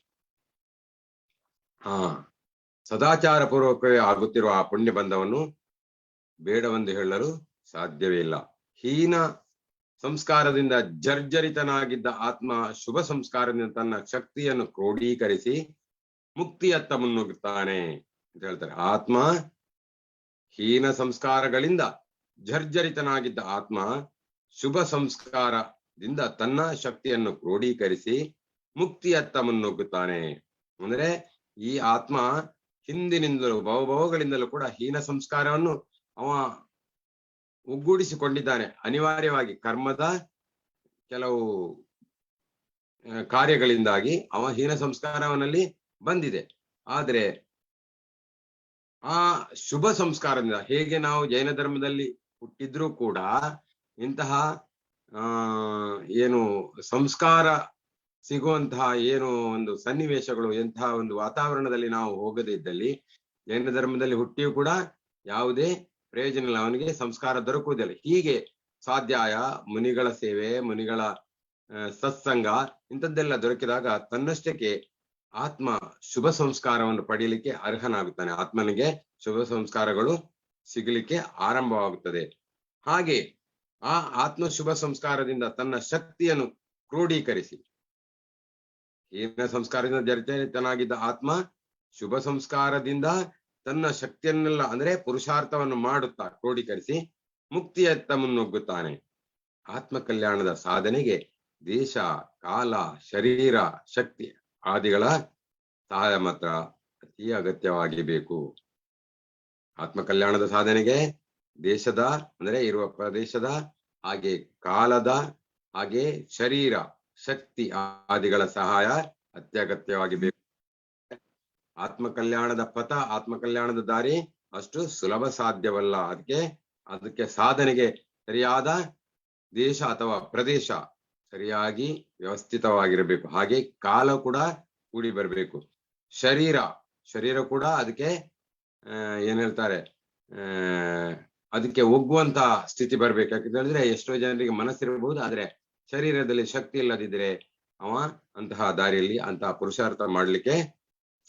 Speaker 1: ಸದಾಚಾರ ಪೂರ್ವಕವೇ ಆಗುತ್ತಿರುವ ಆ ಪುಣ್ಯ ಬಂಧವನ್ನು ಬೇಡವೆಂದು ಹೇಳಲು ಸಾಧ್ಯವೇ ಇಲ್ಲ. ಹೀನ ಸಂಸ್ಕಾರದಿಂದ ಜರ್ಜರಿತನಾಗಿದ್ದ ಆತ್ಮ ಶುಭ ಸಂಸ್ಕಾರದಿಂದ ತನ್ನ ಶಕ್ತಿಯನ್ನು ಕ್ರೋಢೀಕರಿಸಿ ಮುಕ್ತಿಯತ್ತ ಮುನ್ನುಗ್ಗುತ್ತಾನೆ ಅಂತ ಹೇಳ್ತಾರೆ. ಆತ್ಮ ಹೀನ ಸಂಸ್ಕಾರಗಳಿಂದ ಜರ್ಜರಿತನಾಗಿದ್ದ ಆತ್ಮ ಶುಭ ಸಂಸ್ಕಾರದಿಂದ ತನ್ನ ಶಕ್ತಿಯನ್ನು ಕ್ರೋಢೀಕರಿಸಿ ಮುಕ್ತಿಯತ್ತ ಮುನ್ನುಗ್ಗುತ್ತಾನೆ. ಅಂದ್ರೆ ಈ ಆತ್ಮ ಹಿಂದಿನಿಂದಲೂ ಭವಗಳಿಂದಲೂ ಕೂಡ ಹೀನ ಸಂಸ್ಕಾರವನ್ನು ಅವ ಒಗ್ಗೂಡಿಸಿಕೊಂಡಿದ್ದಾನೆ. ಅನಿವಾರ್ಯವಾಗಿ ಕರ್ಮದ ಕೆಲವು ಕಾರ್ಯಗಳಿಂದಾಗಿ ಅವ ಹೀನ ಸಂಸ್ಕಾರವನ್ನಲ್ಲಿ ಬಂದಿದೆ. ಆದ್ರೆ ಆ ಶುಭ ಸಂಸ್ಕಾರದಿಂದ, ಹೇಗೆ ನಾವು ಜೈನ ಧರ್ಮದಲ್ಲಿ ಹುಟ್ಟಿದ್ರೂ ಕೂಡ ಇಂತಹ ಏನು ಸಂಸ್ಕಾರ ಸಿಗುವಂತಹ ಏನು ಒಂದು ಸನ್ನಿವೇಶಗಳು, ಎಂತಹ ಒಂದು ವಾತಾವರಣದಲ್ಲಿ ನಾವು ಹೋಗದೇ ಇದ್ದಲ್ಲಿ ಜೈನ ಧರ್ಮದಲ್ಲಿ ಹುಟ್ಟಿಯೂ ಕೂಡ ಯಾವುದೇ ಪ್ರಯೋಜನ ಇಲ್ಲ, ಅವನಿಗೆ ಸಂಸ್ಕಾರ ದೊರಕುವುದಿಲ್ಲ. ಹೀಗೆ ಸ್ವಾಧ್ಯಾಯ, ಮುನಿಗಳ ಸೇವೆ, ಮುನಿಗಳ ಸತ್ಸಂಗ ಇಂಥದ್ದೆಲ್ಲ ದೊರಕಿದಾಗ ತನ್ನಷ್ಟಕ್ಕೆ ಆತ್ಮ ಶುಭ ಸಂಸ್ಕಾರವನ್ನು ಪಡೀಲಿಕ್ಕೆ ಅರ್ಹನಾಗುತ್ತಾನೆ. ಆತ್ಮನಿಗೆ ಶುಭ ಸಂಸ್ಕಾರಗಳು ಸಿಗಲಿಕ್ಕೆ ಆರಂಭವಾಗುತ್ತದೆ. ಹಾಗೆ ಆ ಆತ್ಮ ಶುಭ ಸಂಸ್ಕಾರದಿಂದ ತನ್ನ ಶಕ್ತಿಯನ್ನು ಕ್ರೋಢೀಕರಿಸಿ, ಹೀನ ಸಂಸ್ಕಾರದಿಂದ ಜರ್ಜರಿತನಾಗಿದ್ದ ಆತ್ಮ ಶುಭ ಸಂಸ್ಕಾರದಿಂದ ತನ್ನ ಶಕ್ತಿಯನ್ನೆಲ್ಲ ಅಂದ್ರೆ ಪುರುಷಾರ್ಥವನ್ನು ಮಾಡುತ್ತಾ ಕ್ರೋಢೀಕರಿಸಿ ಮುಕ್ತಿಯತ್ತ ಮುನ್ನುಗ್ಗುತ್ತಾನೆ. ಆತ್ಮ ಕಲ್ಯಾಣದ ಸಾಧನೆಗೆ ದೇಶ, ಕಾಲ, ಶರೀರ, ಶಕ್ತಿ ಆದಿಗಳ ಸಹಾಯ ಮಾತ್ರ ಅತಿ ಅಗತ್ಯವಾಗಿ ಬೇಕು. ಆತ್ಮ ಕಲ್ಯಾಣದ ಸಾಧನೆಗೆ ದೇಶದ ಅಂದ್ರೆ ಇರುವ ಪ್ರದೇಶದ, ಹಾಗೆ ಕಾಲದ, ಹಾಗೆ ಶರೀರ, ಶಕ್ತಿ ಆದಿಗಳ ಸಹಾಯ ಅತ್ಯಗತ್ಯವಾಗಿ ಬೇಕು. ಆತ್ಮ ಕಲ್ಯಾಣದ ಪಥ, ಆತ್ಮ ಕಲ್ಯಾಣದ ದಾರಿ ಅಷ್ಟು ಸುಲಭ ಸಾಧ್ಯವಲ್ಲ. ಅದಕ್ಕೆ ಸಾಧನೆಗೆ ಸರಿಯಾದ ದೇಶ ಅಥವಾ ಪ್ರದೇಶ ಸರಿಯಾಗಿ ವ್ಯವಸ್ಥಿತವಾಗಿರಬೇಕು. ಹಾಗೆ ಕಾಲ ಕೂಡ ಕೂಡಿ ಬರಬೇಕು. ಶರೀರ ಕೂಡ ಅದಕ್ಕೆ ಏನ್ ಹೇಳ್ತಾರೆ, ಅದಕ್ಕೆ ಒಗ್ಗುವಂತ ಸ್ಥಿತಿ ಬರ್ಬೇಕು. ಯಾಕಂತ ಹೇಳಿದ್ರೆ ಎಷ್ಟೋ ಜನರಿಗೆ ಮನಸ್ಸಿರಬಹುದು, ಆದ್ರೆ ಶರೀರದಲ್ಲಿ ಶಕ್ತಿ ಇಲ್ಲದಿದ್ರೆ ಅವ ಅಂತಹ ದಾರಿಯಲ್ಲಿ ಅಂತಹ ಪುರುಷಾರ್ಥ ಮಾಡ್ಲಿಕ್ಕೆ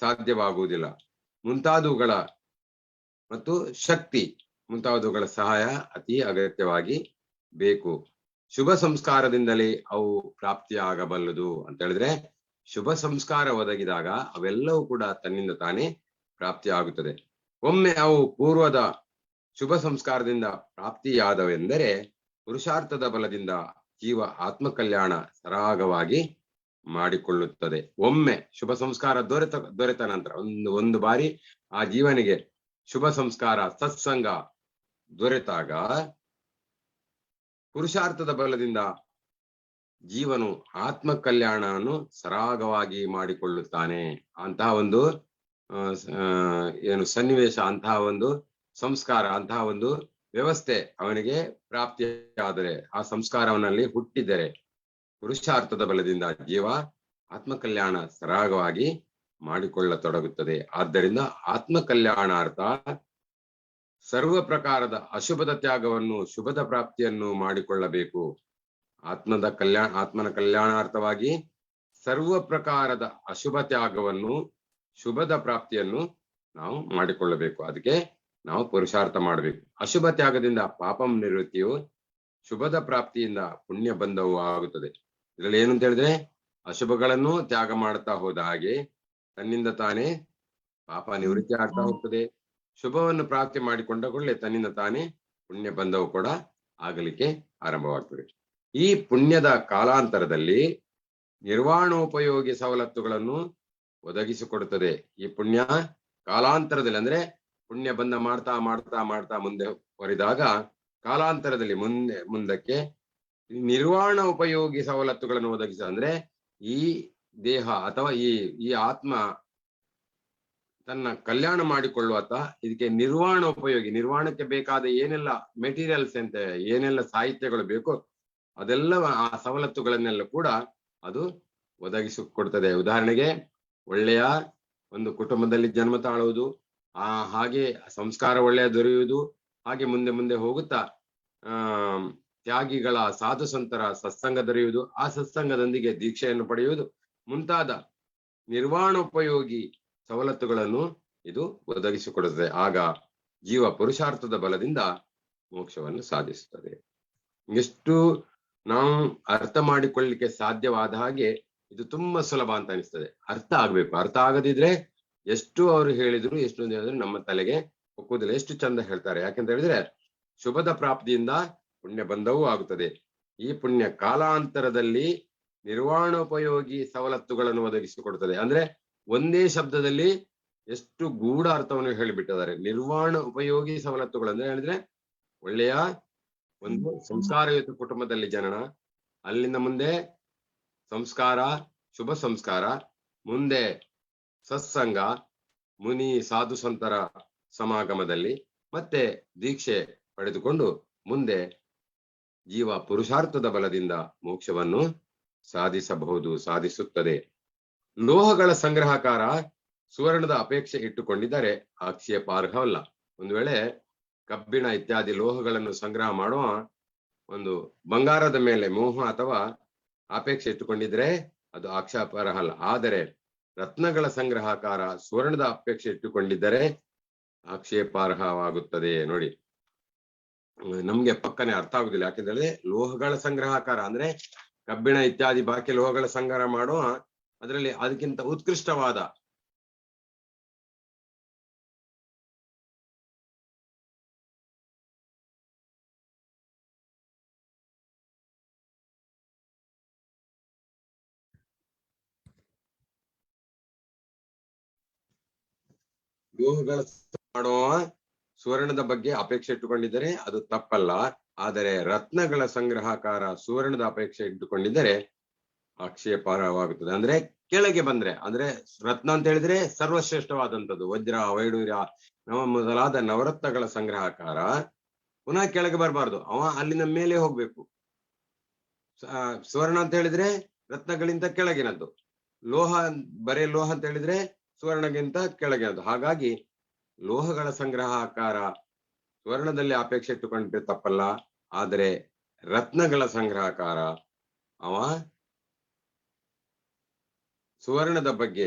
Speaker 1: ಸಾಧ್ಯವಾಗುವುದಿಲ್ಲ. ಮುಂತಾದವುಗಳ ಮತ್ತು ಶಕ್ತಿ ಮುಂತಾದವುಗಳ ಸಹಾಯ ಅತಿ ಅಗತ್ಯವಾಗಿ ಬೇಕು. ಶುಭ ಸಂಸ್ಕಾರದಿಂದಲೇ ಅವು ಪ್ರಾಪ್ತಿಯಾಗಬಲ್ಲದು ಅಂತ ಹೇಳಿದ್ರೆ, ಶುಭ ಸಂಸ್ಕಾರ ಒದಗಿದಾಗ ಅವೆಲ್ಲವೂ ಕೂಡ ತನ್ನಿಂದ ತಾನೇ ಪ್ರಾಪ್ತಿಯಾಗುತ್ತದೆ. ಒಮ್ಮೆ ಅವು ಪೂರ್ವದ ಶುಭ ಸಂಸ್ಕಾರದಿಂದ ಪ್ರಾಪ್ತಿಯಾದವೆಂದರೆ ಪುರುಷಾರ್ಥದ ಬಲದಿಂದ ಜೀವ ಆತ್ಮ ಕಲ್ಯಾಣ ಸರಾಗವಾಗಿ ಮಾಡಿಕೊಳ್ಳುತ್ತದೆ. ಒಮ್ಮೆ ಶುಭ ಸಂಸ್ಕಾರ ದೊರೆತ ನಂತರ ಒಂದು ಬಾರಿ ಆ ಜೀವನಿಗೆ ಶುಭ ಸಂಸ್ಕಾರ, ಸತ್ಸಂಗ ದೊರೆತಾಗ ಪುರುಷಾರ್ಥದ ಬಲದಿಂದ ಜೀವನು ಆತ್ಮ ಕಲ್ಯಾಣವನ್ನು ಸರಾಗವಾಗಿ ಮಾಡಿಕೊಳ್ಳುತ್ತಾನೆ. ಅಂತಹ ಒಂದು ಏನು ಸನ್ನಿವೇಶ, ಅಂತಹ ಒಂದು ಸಂಸ್ಕಾರ, ಅಂತಹ ಒಂದು ವ್ಯವಸ್ಥೆ ಅವನಿಗೆ ಪ್ರಾಪ್ತಿಯಾದರೆ, ಆ ಸಂಸ್ಕಾರವನ್ನಲ್ಲಿ ಹುಟ್ಟಿದರೆ ಪುರುಷಾರ್ಥದ ಬಲದಿಂದ ಜೀವ ಆತ್ಮ ಕಲ್ಯಾಣ ಸರಾಗವಾಗಿ ಮಾಡಿಕೊಳ್ಳತೊಡಗುತ್ತದೆ. ಆದ್ದರಿಂದ ಆತ್ಮ ಕಲ್ಯಾಣಾರ್ಥ ಸರ್ವ ಪ್ರಕಾರದ ಅಶುಭದ ತ್ಯಾಗವನ್ನು ಶುಭದ ಪ್ರಾಪ್ತಿಯನ್ನು ಮಾಡಿಕೊಳ್ಳಬೇಕು. ಆತ್ಮನ ಕಲ್ಯಾಣಾರ್ಥವಾಗಿ ಸರ್ವ ಪ್ರಕಾರದ ಅಶುಭ ತ್ಯಾಗವನ್ನು ಶುಭದ ಪ್ರಾಪ್ತಿಯನ್ನು ನಾವು ಮಾಡಿಕೊಳ್ಳಬೇಕು. ಅದಕ್ಕೆ ನಾವು ಪುರುಷಾರ್ಥ ಮಾಡಬೇಕು. ಅಶುಭ ತ್ಯಾಗದಿಂದ ಪಾಪಂ ನಿವೃತ್ತಿಯು, ಶುಭದ ಪ್ರಾಪ್ತಿಯಿಂದ ಪುಣ್ಯ ಬಂಧವು ಆಗುತ್ತದೆ. ಇದರಲ್ಲಿ ಏನು ಅಂತ ಹೇಳಿದ್ರೆ, ಅಶುಭಗಳನ್ನು ತ್ಯಾಗ ಮಾಡ್ತಾ ಹೋದ ಹಾಗೆ ತನ್ನಿಂದ ತಾನೇ ಪಾಪ ನಿವೃತ್ತಿ ಆಗ್ತಾ ಹೋಗ್ತದೆ. ಶುಭವನ್ನು ಪ್ರಾಪ್ತಿ ಮಾಡಿಕೊಂಡಕೊಳ್ಳೆ ತನ್ನಿಂದ ತಾನೇ ಪುಣ್ಯ ಬಂಧವು ಕೂಡ ಆಗಲಿಕ್ಕೆ ಆರಂಭವಾಗ್ತದೆ. ಈ ಪುಣ್ಯದ ಕಾಲಾಂತರದಲ್ಲಿ ನಿರ್ವಾಣೋಪಯೋಗಿ ಸವಲತ್ತುಗಳನ್ನು ಒದಗಿಸಿಕೊಡುತ್ತದೆ. ಈ ಪುಣ್ಯ ಕಾಲಾಂತರದಲ್ಲಿ ಅಂದ್ರೆ ಪುಣ್ಯ ಬಂಧ ಮಾಡ್ತಾ ಮಾಡ್ತಾ ಮಾಡ್ತಾ ಮುಂದೆ ಹೊರಿದಾಗ ಕಾಲಾಂತರದಲ್ಲಿ ಮುಂದಕ್ಕೆ ನಿರ್ವಾಣ ಉಪಯೋಗಿ ಸವಲತ್ತುಗಳನ್ನು ಒದಗಿಸ, ಅಂದ್ರೆ ಈ ದೇಹ ಅಥವಾ ಈ ಆತ್ಮ ತನ್ನ ಕಲ್ಯಾಣ ಮಾಡಿಕೊಳ್ಳುವತ್ತ ಇದಕ್ಕೆ ನಿರ್ವಾಣ ಉಪಯೋಗಿ, ನಿರ್ವಾಣಕ್ಕೆ ಬೇಕಾದ ಏನೆಲ್ಲ ಮೆಟೀರಿಯಲ್ಸ್ ಅಂತ ಏನೆಲ್ಲ ಸಾಹಿತ್ಯಗಳು ಬೇಕೋ ಅದೆಲ್ಲ ಆ ಸವಲತ್ತುಗಳನ್ನೆಲ್ಲ ಕೂಡ ಅದು ಒದಗಿಸಿಕೊಡ್ತದೆ. ಉದಾಹರಣೆಗೆ ಒಳ್ಳೆಯ ಒಂದು ಕುಟುಂಬದಲ್ಲಿ ಜನ್ಮ ತಾಳುವುದು, ಹಾಗೆ ಸಂಸ್ಕಾರ ಒಳ್ಳೆಯ ದೊರೆಯುವುದು, ಹಾಗೆ ಮುಂದೆ ಮುಂದೆ ಹೋಗುತ್ತಾ ಆ ತ್ಯಾಗಿಗಳ ಸಾಧು ಸಂತರ ಸತ್ಸಂಗ ದೊರೆಯುವುದು, ಆ ಸತ್ಸಂಗದೊಂದಿಗೆ ದೀಕ್ಷೆಯನ್ನು ಪಡೆಯುವುದು ಮುಂತಾದ ನಿರ್ವಾಣೋಪಯೋಗಿ ಸವಲತ್ತುಗಳನ್ನು ಇದು ಒದಗಿಸಿಕೊಡುತ್ತದೆ. ಆಗ ಜೀವ ಪುರುಷಾರ್ಥದ ಬಲದಿಂದ ಮೋಕ್ಷವನ್ನು ಸಾಧಿಸುತ್ತದೆ. ಎಷ್ಟು ನಾವು ಅರ್ಥ ಮಾಡಿಕೊಳ್ಳಲಿಕ್ಕೆ ಸಾಧ್ಯವಾದ ಹಾಗೆ ಇದು ತುಂಬಾ ಸುಲಭ ಅಂತ ಅನಿಸ್ತದೆ. ಅರ್ಥ ಆಗ್ಬೇಕು. ಅರ್ಥ ಆಗದಿದ್ರೆ ಎಷ್ಟು ಅವರು ಹೇಳಿದ್ರು ಎಷ್ಟು ಹೇಳಿದ್ರು ನಮ್ಮ ತಲೆಗೆ ಒಕ್ಕುವುದಿಲ್ಲ. ಎಷ್ಟು ಚಂದ ಹೇಳ್ತಾರೆ. ಯಾಕೆಂತ ಹೇಳಿದ್ರೆ ಶುಭದ ಪ್ರಾಪ್ತಿಯಿಂದ ಪುಣ್ಯ ಬಂಧವೂ ಆಗುತ್ತದೆ. ಈ ಪುಣ್ಯ ಕಾಲಾಂತರದಲ್ಲಿ ನಿರ್ವಾಣೋಪಯೋಗಿ ಸವಲತ್ತುಗಳನ್ನು ಒದಗಿಸಿಕೊಡುತ್ತದೆ. ಅಂದ್ರೆ ಒಂದೇ ಶಬ್ದದಲ್ಲಿ ಎಷ್ಟು ಗೂಢ ಅರ್ಥವನ್ನು ಹೇಳಿಬಿಟ್ಟಿದ್ದಾರೆ. ನಿರ್ವಾಣ ಉಪಯೋಗಿ ಸವಲತ್ತುಗಳು ಅಂದ್ರೆ ಹೇಳಿದ್ರೆ ಒಳ್ಳೆಯ ಒಂದು ಸಂಸ್ಕಾರಯುತ ಕುಟುಂಬದಲ್ಲಿ ಜನನ, ಅಲ್ಲಿಂದ ಮುಂದೆ ಸಂಸ್ಕಾರ, ಶುಭ ಸಂಸ್ಕಾರ, ಮುಂದೆ ಸತ್ಸಂಗ, ಮುನಿ ಸಾಧು ಸಂತರ ಸಮಾಗಮದಲ್ಲಿ, ಮತ್ತೆ ದೀಕ್ಷೆ ಪಡೆದುಕೊಂಡು ಮುಂದೆ ಜೀವ ಪುರುಷಾರ್ಥದ ಬಲದಿಂದ ಮೋಕ್ಷವನ್ನು ಸಾಧಿಸಬಹುದು, ಸಾಧಿಸುತ್ತದೆ. ಲೋಹಗಳ ಸಂಗ್ರಹಕಾರ ಸುವರ್ಣದ ಅಪೇಕ್ಷೆ ಇಟ್ಟುಕೊಂಡಿದ್ದರೆ ಆಕ್ಷೇಪಾರ್ಹವಲ್ಲ. ಒಂದು ವೇಳೆ ಕಬ್ಬಿಣ ಇತ್ಯಾದಿ ಲೋಹಗಳನ್ನು ಸಂಗ್ರಹ ಮಾಡುವ ಒಂದು ಬಂಗಾರದ ಮೇಲೆ ಮೋಹ ಅಥವಾ ಅಪೇಕ್ಷೆ ಇಟ್ಟುಕೊಂಡಿದ್ರೆ ಅದು ಆಕ್ಷೇಪಾರ್ಹ ಅಲ್ಲ. ಆದರೆ ರತ್ನಗಳ ಸಂಗ್ರಹಕಾರ ಸುವರ್ಣದ ಅಪೇಕ್ಷೆ ಇಟ್ಟುಕೊಂಡಿದ್ದರೆ ಆಕ್ಷೇಪಾರ್ಹವಾಗುತ್ತದೆ. ನೋಡಿ, ನಮ್ಗೆ ಪಕ್ಕನೆ ಅರ್ಥ ಆಗುದಿಲ್ಲ. ಯಾಕೆಂದ್ರೆ ಲೋಹಗಳ ಸಂಗ್ರಹಕಾರ ಅಂದ್ರೆ ಕಬ್ಬಿಣ ಇತ್ಯಾದಿ ಬಾಕಿ ಲೋಹಗಳ ಸಂಗ್ರಹ ಮಾಡುವ ಅದರಲ್ಲಿ ಅದಕ್ಕಿಂತ ಉತ್ಕೃಷ್ಟವಾದ ಲೋಹಗಳ ಮಾಡುವ ಸುವರ್ಣದ ಬಗ್ಗೆ ಅಪೇಕ್ಷೆ ಇಟ್ಟುಕೊಂಡಿದ್ದರೆ ಅದು ತಪ್ಪಲ್ಲ. ಆದರೆ ರತ್ನಗಳ ಸಂಗ್ರಹಕಾರ ಸುವರ್ಣದ ಅಪೇಕ್ಷೆ ಇಟ್ಟುಕೊಂಡಿದ್ದರೆ ಆಕ್ಷೇಪಾರ್ಹವಾಗುತ್ತದೆ. ಅಂದ್ರೆ ಕೆಳಗೆ ಬಂದ್ರೆ, ಅಂದ್ರೆ ರತ್ನ ಅಂತ ಹೇಳಿದ್ರೆ ಸರ್ವಶ್ರೇಷ್ಠವಾದಂಥದ್ದು, ವಜ್ರ ವೈಡೂರ್ಯ ಮೊದಲಾದ ನವರತ್ನಗಳ ಸಂಗ್ರಹಕಾರ ಪುನಃ ಕೆಳಗೆ ಬರಬಾರ್ದು, ಅವ ಅಲ್ಲಿನ ಮೇಲೆ ಹೋಗ್ಬೇಕು. ಸುವರ್ಣ ಅಂತ ಹೇಳಿದ್ರೆ ರತ್ನಗಳಿಂದ ಕೆಳಗಿನದ್ದು, ಲೋಹ ಬರೇ ಲೋಹ ಅಂತ ಹೇಳಿದ್ರೆ ಸುವರ್ಣಗಿಂತ ಕೆಳಗಿನದ್ದು. ಹಾಗಾಗಿ ಲೋಹಗಳ ಸಂಗ್ರಹಕಾರ ಸುವರ್ಣದಲ್ಲಿ ಅಪೇಕ್ಷೆ ಇಟ್ಟುಕೊಂಡ್ರೆ ತಪ್ಪಲ್ಲ. ಆದರೆ ರತ್ನಗಳ ಸಂಗ್ರಹಕಾರ ಅವ ಸುವರ್ಣದ ಬಗ್ಗೆ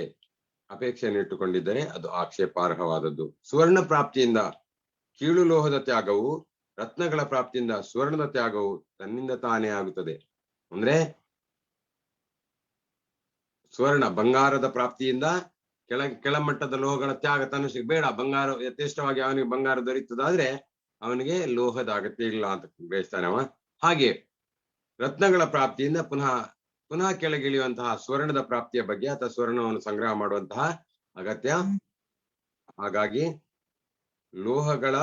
Speaker 1: ಅಪೇಕ್ಷೆಯನ್ನು ಇಟ್ಟುಕೊಂಡಿದ್ದರೆ ಅದು ಆಕ್ಷೇಪಾರ್ಹವಾದದ್ದು. ಸುವರ್ಣ ಪ್ರಾಪ್ತಿಯಿಂದ ಕೀಳು ಲೋಹದ ತ್ಯಾಗವು, ರತ್ನಗಳ ಪ್ರಾಪ್ತಿಯಿಂದ ಸುವರ್ಣದ ತ್ಯಾಗವು ತನ್ನಿಂದ ತಾನೇ ಆಗುತ್ತದೆ. ಅಂದ್ರೆ ಸುವರ್ಣ ಬಂಗಾರದ ಪ್ರಾಪ್ತಿಯಿಂದ ಕೆಳಮಟ್ಟದ ಲೋಹಗಳ ತ್ಯಾಗ ತನ್ನಷ್ಟಕ್ಕೆ ಬೇಡ. ಬಂಗಾರ ಯಥೇಷ್ಟವಾಗಿ ಅವನಿಗೆ ಬಂಗಾರ ದೊರೀತದಾದ್ರೆ ಅವನಿಗೆ ಲೋಹದ ಅಗತ್ಯ ಇಲ್ಲ ಅಂತ ಬಯಸ್ತಾನೆ ಅವ. ಹಾಗೆ ರತ್ನಗಳ ಪ್ರಾಪ್ತಿಯಿಂದ ಪುನಃ ಕೆಳಗಿಳಿಯುವಂತಹ ಸುವರ್ಣದ ಪ್ರಾಪ್ತಿಯ ಬಗ್ಗೆ ಅಥವಾ ಸುವರ್ಣವನ್ನು ಸಂಗ್ರಹ ಮಾಡುವಂತಹ ಅಗತ್ಯ. ಹಾಗಾಗಿ ಲೋಹಗಳ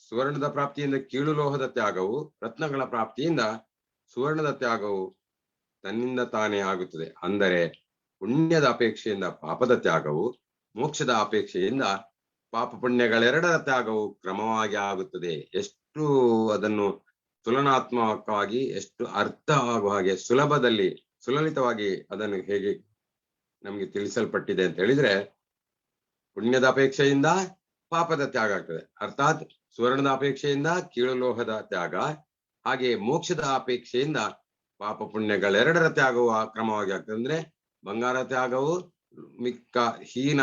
Speaker 1: ಸುವರ್ಣದ ಪ್ರಾಪ್ತಿಯಿಂದ ಕೀಳು ಲೋಹದ ತ್ಯಾಗವು, ರತ್ನಗಳ ಪ್ರಾಪ್ತಿಯಿಂದ ಸುವರ್ಣದ ತ್ಯಾಗವು ತನ್ನಿಂದ ತಾನೇ ಆಗುತ್ತದೆ. ಅಂದರೆ ಪುಣ್ಯದ ಅಪೇಕ್ಷೆಯಿಂದ ಪಾಪದ ತ್ಯಾಗವು, ಮೋಕ್ಷದ ಅಪೇಕ್ಷೆಯಿಂದ ಪಾಪ ಪುಣ್ಯಗಳೆರಡರ ತ್ಯಾಗವು ಕ್ರಮವಾಗಿ ಆಗುತ್ತದೆ. ಎಷ್ಟು ಅದನ್ನು ತುಲನಾತ್ಮಕವಾಗಿ, ಎಷ್ಟು ಅರ್ಥ ಆಗುವ ಹಾಗೆ ಸುಲಲಿತವಾಗಿ ಅದನ್ನು ಹೇಗೆ ನಮ್ಗೆ ತಿಳಿಸಲ್ಪಟ್ಟಿದೆ ಅಂತ ಹೇಳಿದ್ರೆ, ಪುಣ್ಯದ ಅಪೇಕ್ಷೆಯಿಂದ ಪಾಪದ ತ್ಯಾಗ ಆಗ್ತದೆ, ಅರ್ಥಾತ್ ಸುವರ್ಣದ ಅಪೇಕ್ಷೆಯಿಂದ ಕೀಳು ಲೋಹದ ತ್ಯಾಗ, ಹಾಗೆ ಮೋಕ್ಷದ ಅಪೇಕ್ಷೆಯಿಂದ ಪಾಪ ಪುಣ್ಯಗಳೆರಡರ ತ್ಯಾಗವು ಕ್ರಮವಾಗಿ ಆಗ್ತದೆ. ಅಂದ್ರೆ ಬಂಗಾರ ತ್ಯಾಗವು ಮಿಕ್ಕ ಹೀನ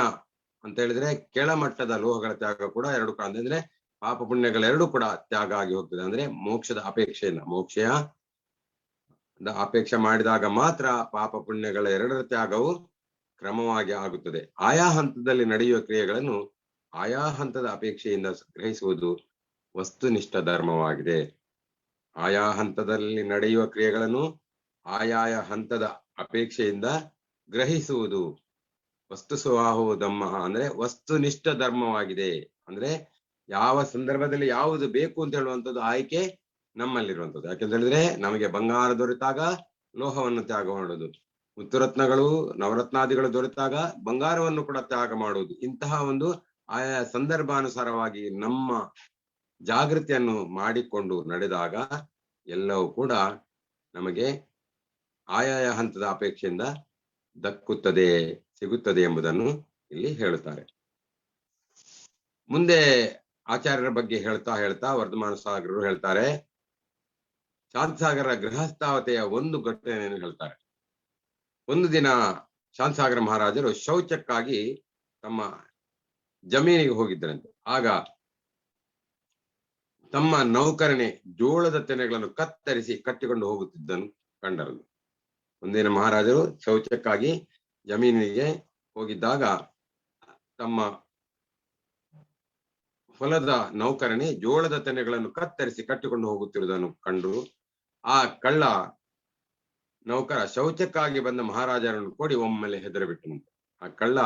Speaker 1: ಅಂತ ಹೇಳಿದ್ರೆ ಕೆಳಮಟ್ಟದ ಲೋಹಗಳ ತ್ಯಾಗ ಕೂಡ ಎರಡು ಕಾಲ, ಅಂದ್ರೆ ಪಾಪ ಪುಣ್ಯಗಳೆರಡು ಕೂಡ ತ್ಯಾಗ ಆಗಿ ಹೋಗ್ತದೆ. ಅಂದ್ರೆ ಮೋಕ್ಷದ ಅಪೇಕ್ಷೆಯಿಂದ, ಮೋಕ್ಷದ ಅಪೇಕ್ಷೆ ಮಾಡಿದಾಗ ಮಾತ್ರ ಪಾಪ ಪುಣ್ಯಗಳ ಎರಡರ ತ್ಯಾಗವು ಕ್ರಮವಾಗಿ ಆಗುತ್ತದೆ. ಆಯಾ ಹಂತದಲ್ಲಿ ನಡೆಯುವ ಕ್ರಿಯೆಗಳನ್ನು ಆಯಾ ಹಂತದ ಅಪೇಕ್ಷೆಯಿಂದ ಗ್ರಹಿಸುವುದು ವಸ್ತುನಿಷ್ಠ ಧರ್ಮವಾಗಿದೆ. ಆಯಾ ಹಂತದಲ್ಲಿ ನಡೆಯುವ ಕ್ರಿಯೆಗಳನ್ನು ಆಯಾಯ ಹಂತದ ಅಪೇಕ್ಷೆಯಿಂದ ಗ್ರಹಿಸುವುದು ವಸ್ತು ಸ್ವಭಾವೋ ಧಮ್ಮ, ಅಂದ್ರೆ ವಸ್ತುನಿಷ್ಠ ಧರ್ಮವಾಗಿದೆ. ಅಂದ್ರೆ ಯಾವ ಸಂದರ್ಭದಲ್ಲಿ ಯಾವುದು ಬೇಕು ಅಂತ ಹೇಳುವಂಥದ್ದು ಆಯ್ಕೆ ನಮ್ಮಲ್ಲಿರುವಂಥದ್ದು. ಯಾಕೆಂತ ಹೇಳಿದ್ರೆ ನಮಗೆ ಬಂಗಾರ ದೊರೆತಾಗ ಲೋಹವನ್ನು ತ್ಯಾಗ ಮಾಡುವುದು, ಮುತ್ತುರತ್ನಗಳು ನವರತ್ನಾದಿಗಳು ದೊರೆತಾಗ ಬಂಗಾರವನ್ನು ಕೂಡ ತ್ಯಾಗ ಮಾಡುವುದು. ಇಂತಹ ಒಂದು ಆಯಾ ಸಂದರ್ಭಾನುಸಾರವಾಗಿ ನಮ್ಮ ಜಾಗೃತಿಯನ್ನು ಮಾಡಿಕೊಂಡು ನಡೆದಾಗ ಎಲ್ಲವೂ ಕೂಡ ನಮಗೆ ಆಯಾಯ ಹಂತದ ಅಪೇಕ್ಷೆಯಿಂದ ದಕ್ಕುತ್ತದೆ, ಸಿಗುತ್ತದೆ ಎಂಬುದನ್ನು ಇಲ್ಲಿ ಹೇಳುತ್ತಾರೆ. ಮುಂದೆ ಆಚಾರ್ಯರ ಬಗ್ಗೆ ಹೇಳ್ತಾ ಹೇಳ್ತಾ ವರ್ಧಮಾನ ಸಾಗರರು ಹೇಳ್ತಾರೆ, ಶಾಂತಸಾಗರ ಗೃಹಸ್ಥಾವತೆಯ ಒಂದು ಘಟನೆಯನ್ನು ಹೇಳ್ತಾರೆ. ಒಂದು ದಿನ ಶಾಂತಸಾಗರ ಮಹಾರಾಜರು ಶೌಚಕ್ಕಾಗಿ ತಮ್ಮ ಜಮೀನಿಗೆ ಹೋಗಿದ್ದರಂತೆ. ಆಗ ತಮ್ಮ ನೌಕರನೇ ಜೋಳದ ತೆನೆಗಳನ್ನು ಕತ್ತರಿಸಿ ಕಟ್ಟಿಕೊಂಡು ಹೋಗುತ್ತಿದ್ದನು ಕಂಡರು. ಒಂದಿನ ಮಹಾರಾಜರು ಶೌಚಕ್ಕಾಗಿ ಜಮೀನಿಗೆ ಹೋಗಿದ್ದಾಗ ತಮ್ಮ ಹೊಲದ ನೌಕರನೇ ಜೋಳದ ತೆನೆಗಳನ್ನು ಕತ್ತರಿಸಿ ಕಟ್ಟಿಕೊಂಡು ಹೋಗುತ್ತಿರುವುದನ್ನು ಕಂಡು ಆ ಕಳ್ಳ ನೌಕರ ಶೌಚಕ್ಕಾಗಿ ಬಂದ ಮಹಾರಾಜರನ್ನು ಕೊಡಿ ಒಮ್ಮೆಲೆ ಹೆದರು ಬಿಟ್ಟನಂತೆ. ಆ ಕಳ್ಳ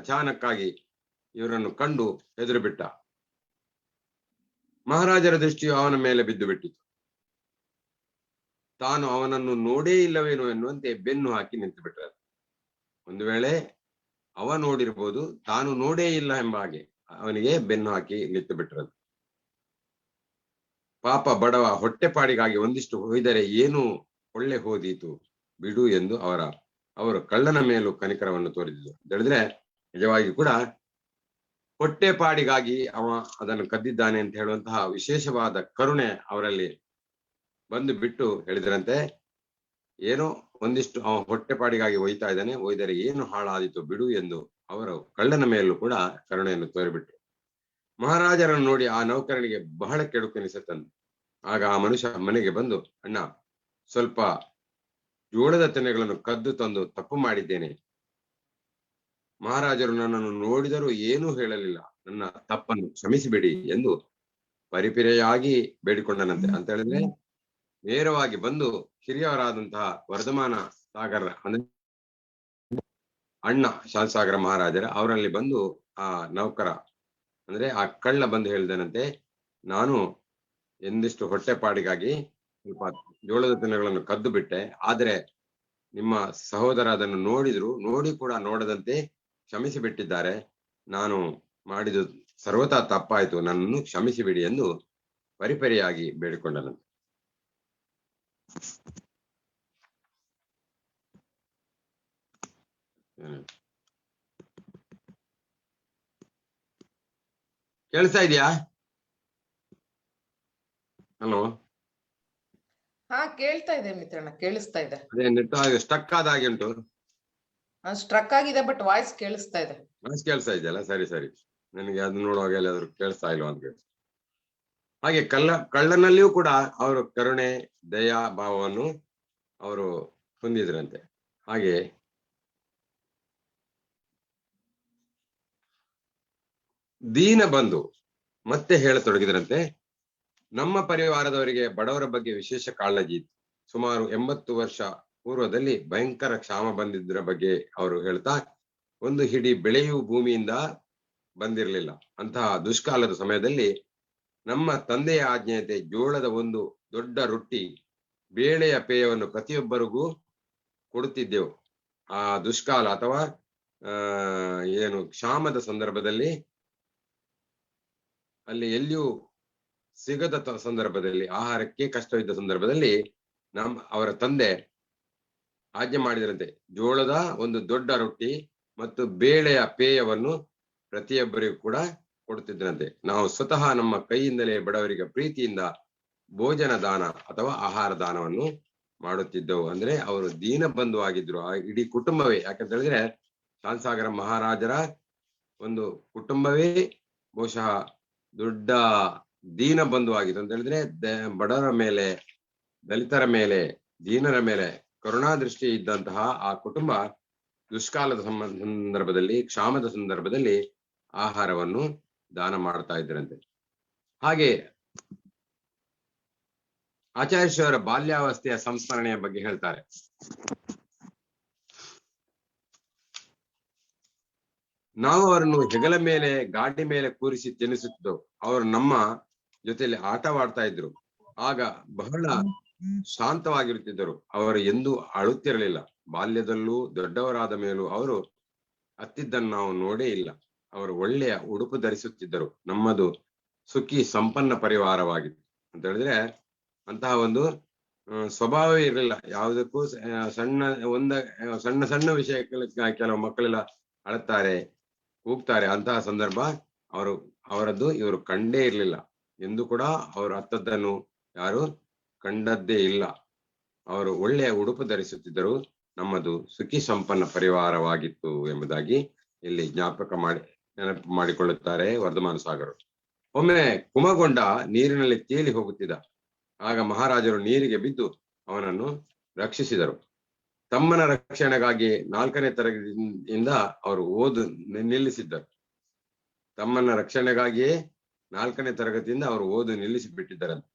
Speaker 1: ಅಚಾನಕ್ಕಾಗಿ ಇವರನ್ನು ಕಂಡು ಹೆದರು ಬಿಟ್ಟ. ಮಹಾರಾಜರ ದೃಷ್ಟಿಯು ಅವನ ಮೇಲೆ ಬಿದ್ದು ಬಿಟ್ಟಿತು. ತಾನು ಅವನನ್ನು ನೋಡೇ ಇಲ್ಲವೇನೋ ಎನ್ನುವಂತೆ ಬೆನ್ನು ಹಾಕಿ ನಿಂತು ಬಿಟ್ಟರು. ಒಂದು ವೇಳೆ ಅವ ನೋಡಿರ್ಬೋದು, ತಾನು ನೋಡೇ ಇಲ್ಲ ಎಂಬ ಹಾಗೆ ಅವನಿಗೆ ಬೆನ್ನು ಹಾಕಿ ನಿಂತು ಬಿಟ್ಟರು. ಪಾಪ ಬಡವ ಹೊಟ್ಟೆಪಾಡಿಗಾಗಿ ಒಂದಿಷ್ಟು ಹೊಯ್ದರೆ ಏನು ಒಳ್ಳೆ ಹೋದೀತು ಬಿಡು ಎಂದು ಅವರು ಕಳ್ಳನ ಮೇಲೂ ಕನಿಕರವನ್ನು ತೋರಿದ್ರು. ಹೇಳಿದ್ರೆ ನಿಜವಾಗಿ ಕೂಡ ಹೊಟ್ಟೆಪಾಡಿಗಾಗಿ ಅವ ಅದನ್ನು ಕದ್ದಿದ್ದಾನೆ ಅಂತ ಹೇಳುವಂತಹ ವಿಶೇಷವಾದ ಕರುಣೆ ಅವರಲ್ಲಿ ಬಂದು ಬಿಟ್ಟು ಹೇಳಿದ್ರಂತೆ, ಏನೋ ಒಂದಿಷ್ಟು ಅವ ಹೊಟ್ಟೆಪಾಡಿಗಾಗಿ ಒಯ್ತಾ ಇದ್ದಾನೆ, ಒಯ್ದರೆ ಏನು ಹಾಳಾದೀತು ಬಿಡು ಎಂದು ಅವರು ಕಳ್ಳನ ಮೇಲೂ ಕೂಡ ಕರುಣೆಯನ್ನು ತೋರಿಬಿಟ್ರು. ಮಹಾರಾಜರನ್ನು ನೋಡಿ ಆ ನೌಕರನಿಗೆ ಬಹಳ ಕೆಡುಕೆನಿಸುತ್ತಂತೆ. ಆಗ ಆ ಮನುಷ್ಯ ಮನೆಗೆ ಬಂದು, ಅಣ್ಣ, ಸ್ವಲ್ಪ ಜೋಳದ ತೆನೆಗಳನ್ನು ಕದ್ದು ತಂದು ತಪ್ಪು ಮಾಡಿದ್ದೇನೆ. ಮಹಾರಾಜರು ನನ್ನನ್ನು ನೋಡಿದರೂ ಏನೂ ಹೇಳಲಿಲ್ಲ, ನನ್ನ ತಪ್ಪನ್ನು ಕ್ಷಮಿಸಿಬಿಡಿ ಎಂದು ಪರಿಪಿರೆಯಾಗಿ ಬೇಡಿಕೊಂಡನಂತೆ. ಅಂತ ಹೇಳಿದ್ರೆ ನೇರವಾಗಿ ಬಂದು ಹಿರಿಯವರಾದಂತಹ ವರ್ಧಮಾನ ಸಾಗರ ಅಂದ್ರೆ ಅಣ್ಣ ಶಾಂತಸಾಗರ ಮಹಾರಾಜರ ಅವರಲ್ಲಿ ಬಂದು ಆ ನೌಕರ ಅಂದ್ರೆ ಆ ಕಳ್ಳ ಬಂದು ಹೇಳಿದನಂತೆ, ನಾನು ಎಂದಿಷ್ಟು ಹೊಟ್ಟೆಪಾಡಿಗಾಗಿ ಸ್ವಲ್ಪ ಜೋಳದ ತೆನೆಗಳನ್ನು ಕದ್ದು ಬಿಟ್ಟೆ, ಆದ್ರೆ ನಿಮ್ಮ ಸಹೋದರ ಅದನ್ನು ನೋಡಿ ಕೂಡ ನೋಡದಂತೆ ಕ್ಷಮಿಸಿ ಬಿಟ್ಟಿದ್ದಾರೆ. ನಾನು ಮಾಡಿದ ಸರ್ವತಾ ತಪ್ಪಾಯ್ತು, ನನ್ನನ್ನು ಕ್ಷಮಿಸಿಬಿಡಿ ಎಂದು ಪರಿಪರಿಯಾಗಿ ಬೇಡಿಕೊಂಡನಂತೆ. ಕೇಳಿಸ್ತಾ ಇದೆಯಾ? ಹಲೋ,
Speaker 2: ಹಾ ಕೇಳ್ತಾ ಇದೆ ಮಿತ್ರಣ್ಣ, ಕೇಳಿಸ್ತಾ ಇದೆ.
Speaker 1: ಅದೇ ನೆಟ್ ಸ್ಟಕ್ ಆದ ಹಾಗೆ ಉಂಟು.
Speaker 2: ಸ್ಟ್ರಕ್ ಆಗಿದೆ, ಬಟ್ ವಾಯ್ಸ್ ಕೇಳಿಸ್ತಾ ಇದೆ.
Speaker 1: ವಾಯ್ಸ್ ಕೇಳಿಸ್ತಾ ಇದೆಯಲ್ಲ? ಸರಿ ಸರಿ, ನನಗೆ ಅದು ನೋಡುವಾಗ ಎಲ್ಲಾದ್ರೂ ಕೇಳಿಸ್ತಾ ಇಲ್ವಾ ಅಂತ ಕೇಳಿ. ಹಾಗೆ ಕಳ್ಳನಲ್ಲಿಯೂ ಕೂಡ ಅವರು ಕರುಣೆ ದಯಾ ಭಾವವನ್ನು ಅವರು ಹೊಂದಿದ್ರಂತೆ. ಹಾಗೆ ದೀನ ಬಂಧು ಮತ್ತೆ ಹೇಳತೊಡಗಿದ್ರಂತೆ, ನಮ್ಮ ಪರಿವಾರದವರಿಗೆ ಬಡವರ ಬಗ್ಗೆ ವಿಶೇಷ ಕಾಳಜಿ ಇತ್ತು. ಸುಮಾರು 80 ವರ್ಷ ಪೂರ್ವದಲ್ಲಿ ಭಯಂಕರ ಕ್ಷಾಮ ಬಂದಿದ್ದರ ಬಗ್ಗೆ ಅವರು ಹೇಳ್ತಾ, ಒಂದು ಹಿಡಿ ಬೆಳೆಯು ಭೂಮಿಯಿಂದ ಬಂದಿರಲಿಲ್ಲ. ಅಂತಹ ದುಷ್ಕಾಲದ ಸಮಯದಲ್ಲಿ ನಮ್ಮ ತಂದೆಯ ಆಜ್ಞೆಯಂತೆ ಜೋಳದ ಒಂದು ದೊಡ್ಡ ರೊಟ್ಟಿ ಬೇಳೆಯ ಪೇಯವನ್ನು ಪ್ರತಿಯೊಬ್ಬರಿಗೂ ಕೊಡುತ್ತಿದ್ದೆವು. ಆ ದುಷ್ಕಾಲ ಅಥವಾ ಏನು ಕ್ಷಾಮದ ಸಂದರ್ಭದಲ್ಲಿ, ಅಲ್ಲಿ ಎಲ್ಲಿಯೂ ಸಿಗದ ಸಂದರ್ಭದಲ್ಲಿ, ಆಹಾರಕ್ಕೆ ಕಷ್ಟವಿದ್ದ ಸಂದರ್ಭದಲ್ಲಿ ಅವರ ತಂದೆ ಆಜ್ಞೆ ಮಾಡಿದರಂತೆ, ಜೋಳದ ಒಂದು ದೊಡ್ಡ ರೊಟ್ಟಿ ಮತ್ತು ಬೇಳೆಯ ಪೇಯವನ್ನು ಪ್ರತಿಯೊಬ್ಬರಿಗೂ ಕೂಡ ಕೊಡುತ್ತಿದ್ದರಂತೆ. ನಾವು ಸ್ವತಃ ನಮ್ಮ ಕೈಯಿಂದಲೇ ಬಡವರಿಗೆ ಪ್ರೀತಿಯಿಂದ ಭೋಜನ ದಾನ ಅಥವಾ ಆಹಾರ ದಾನವನ್ನು ಮಾಡುತ್ತಿದ್ದೆವು. ಅಂದ್ರೆ ಅವರು ದೀನ ಬಂಧು ಆಗಿದ್ರು, ಆ ಇಡೀ ಕುಟುಂಬವೇ. ಯಾಕಂತ ಹೇಳಿದ್ರೆ ಶಾಂತಸಾಗರ ಮಹಾರಾಜರ ಒಂದು ಕುಟುಂಬವೇ ಬಹುಶಃ ದೊಡ್ಡ ದೀನ ಬಂಧು ಆಗಿತ್ತು. ಅಂತ ಹೇಳಿದ್ರೆ ಬಡವರ ಮೇಲೆ, ದಲಿತರ ಮೇಲೆ, ದೀನರ ಮೇಲೆ ಕರುಣಾ ದೃಷ್ಟಿ ಇದ್ದಂತಹ ಆ ಕುಟುಂಬ ದುಷ್ಕಾಲದ ಸಂದರ್ಭದಲ್ಲಿ, ಕ್ಷಾಮದ ಸಂದರ್ಭದಲ್ಲಿ ಆಹಾರವನ್ನು ದಾನ ಮಾಡ್ತಾ ಇದ್ರಂತೆ. ಹಾಗೆ ಆಚಾರ್ಯವರ ಬಾಲ್ಯಾವಸ್ಥೆಯ ಸಂಸ್ಮರಣೆಯ ಬಗ್ಗೆ ಹೇಳ್ತಾರೆ. ನಾವು ಅವರನ್ನು ಹೆಗಲ ಮೇಲೆ, ಗಾಡಿ ಮೇಲೆ ಕೂರಿಸಿ ತಿನ್ನಿಸುತ್ತಿದ್ದೆವು. ಅವರು ನಮ್ಮ ಜೊತೆಯಲ್ಲಿ ಆಟವಾಡ್ತಾ ಇದ್ರು. ಆಗ ಬಹಳ ಶಾಂತವಾಗಿರುತ್ತಿದ್ದರು. ಅವರು ಎಂದೂ ಅಳುತ್ತಿರಲಿಲ್ಲ. ಬಾಲ್ಯದಲ್ಲೂ ದೊಡ್ಡವರಾದ ಮೇಲೂ ಅವರು ಅತ್ತಿದ್ದನ್ನು ನಾವು ನೋಡೇ ಇಲ್ಲ. ಅವರು ಒಳ್ಳೆಯ ಉಡುಪು ಧರಿಸುತ್ತಿದ್ದರು. ನಮ್ಮದು ಸುಖಿ ಸಂಪನ್ನ ಪರಿವಾರವಾಗಿತ್ತು. ಅಂತ ಹೇಳಿದ್ರೆ ಅಂತಹ ಒಂದು ಸ್ವಭಾವವೇ ಇರಲಿಲ್ಲ. ಯಾವುದಕ್ಕೂ ಸಣ್ಣ ಸಣ್ಣ ವಿಷಯಕ್ಕೆ ಕೆಲವು ಮಕ್ಕಳೆಲ್ಲ ಅಳುತ್ತಾರೆ, ಕೂಗ್ತಾರೆ. ಅಂತಹ ಸಂದರ್ಭ ಅವರು ಅವರದ್ದು ಇವರು ಕಂಡೇ ಇರಲಿಲ್ಲ. ಎಂದು ಕೂಡ ಅವರು ಅತ್ತದ್ದನ್ನು ಯಾರು ಕಂಡದ್ದೇ ಇಲ್ಲ. ಅವರು ಒಳ್ಳೆಯ ಉಡುಪು ಧರಿಸುತ್ತಿದ್ದರು. ನಮ್ಮದು ಸುಖಿ ಸಂಪನ್ನ ಪರಿವಾರವಾಗಿತ್ತು ಎಂಬುದಾಗಿ ಇಲ್ಲಿ ನೆನಪು ಮಾಡಿಕೊಳ್ಳುತ್ತಾರೆ ವರ್ಧಮಾನ ಸಾಗರರು. ಒಮ್ಮೆ ಕುಮಗೊಂಡ ನೀರಿನಲ್ಲಿ ತೇಲಿ ಹೋಗುತ್ತಿದ್ದ. ಆಗ ಮಹಾರಾಜರು ನೀರಿಗೆ ಬಿದ್ದು ಅವನನ್ನು ರಕ್ಷಿಸಿದರು. ತಮ್ಮನ ರಕ್ಷಣೆಗಾಗಿ 4ನೇ ತರಗತಿಯಿಂದ ಅವರು ಓದು ನಿಲ್ಲಿಸಿದ್ದರು. ತಮ್ಮನ ರಕ್ಷಣೆಗಾಗಿಯೇ 4ನೇ ತರಗತಿಯಿಂದ ಅವರು ಓದು ನಿಲ್ಲಿಸಿಬಿಟ್ಟಿದ್ದರಂತೆ.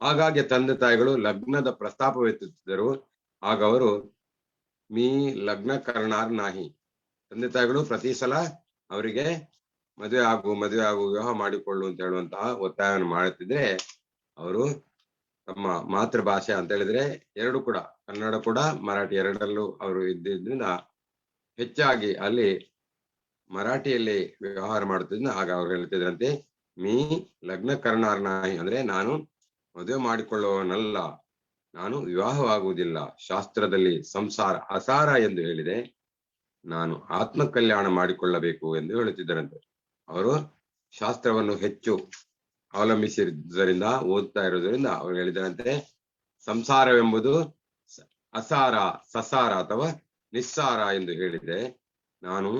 Speaker 1: ಹಾಗಾಗಿ ತಂದೆ ತಾಯಿಗಳು ಲಗ್ನದ ಪ್ರಸ್ತಾಪವೆತ್ತುತ್ತಿದ್ದರು. ಆಗ ಅವರು ಮೀ ಲಗ್ನ ಕರ್ನಾರ್ ನಾಹಿ, ತಂದೆ ತಾಯಿಗಳು ಪ್ರತಿ ಸಲ ಅವರಿಗೆ ಮದುವೆ ಆಗು ವಿವಾಹ ಮಾಡಿಕೊಳ್ಳು ಅಂತ ಹೇಳುವಂತಹ ಒತ್ತಾಯವನ್ನು ಮಾಡುತ್ತಿದ್ರೆ, ಅವರು ತಮ್ಮ ಮಾತೃಭಾಷೆ ಅಂತ ಹೇಳಿದ್ರೆ ಎರಡು ಕೂಡ, ಕನ್ನಡ ಕೂಡ ಮರಾಠಿ ಎರಡರಲ್ಲೂ ಅವರು ಇದ್ದಿದ್ರಿಂದ ಹೆಚ್ಚಾಗಿ ಅಲ್ಲಿ ಮರಾಠಿಯಲ್ಲಿ ವ್ಯವಹಾರ ಮಾಡುತ್ತಿದ್ದ. ಆಗ ಅವ್ರು ಹೇಳ್ತಿದ್ರಂತೆ, ಮೀ ಲಗ್ನ ಕರ್ನಾರ್ ನಾಹಿ, ಅಂದ್ರೆ ನಾನು ಮದುವೆ ಮಾಡಿಕೊಳ್ಳುವವನಲ್ಲ, ನಾನು ವಿವಾಹವಾಗುವುದಿಲ್ಲ. ಶಾಸ್ತ್ರದಲ್ಲಿ ಸಂಸಾರ ಅಸಾರ ಎಂದು ಹೇಳಿದೆ, ನಾನು ಆತ್ಮ ಕಲ್ಯಾಣ ಮಾಡಿಕೊಳ್ಳಬೇಕು ಎಂದು ಹೇಳುತ್ತಿದ್ದರಂತೆ. ಅವರು ಶಾಸ್ತ್ರವನ್ನು ಹೆಚ್ಚು ಅವಲಂಬಿಸಿರುವುದರಿಂದ, ಓದ್ತಾ ಇರುವುದರಿಂದ ಅವರು ಹೇಳಿದರಂತೆ, ಸಂಸಾರವೆಂಬುದು ಅಸಾರ, ಸಸಾರ ಅಥವಾ ನಿಸ್ಸಾರ ಎಂದು ಹೇಳಿದೆ, ನಾನು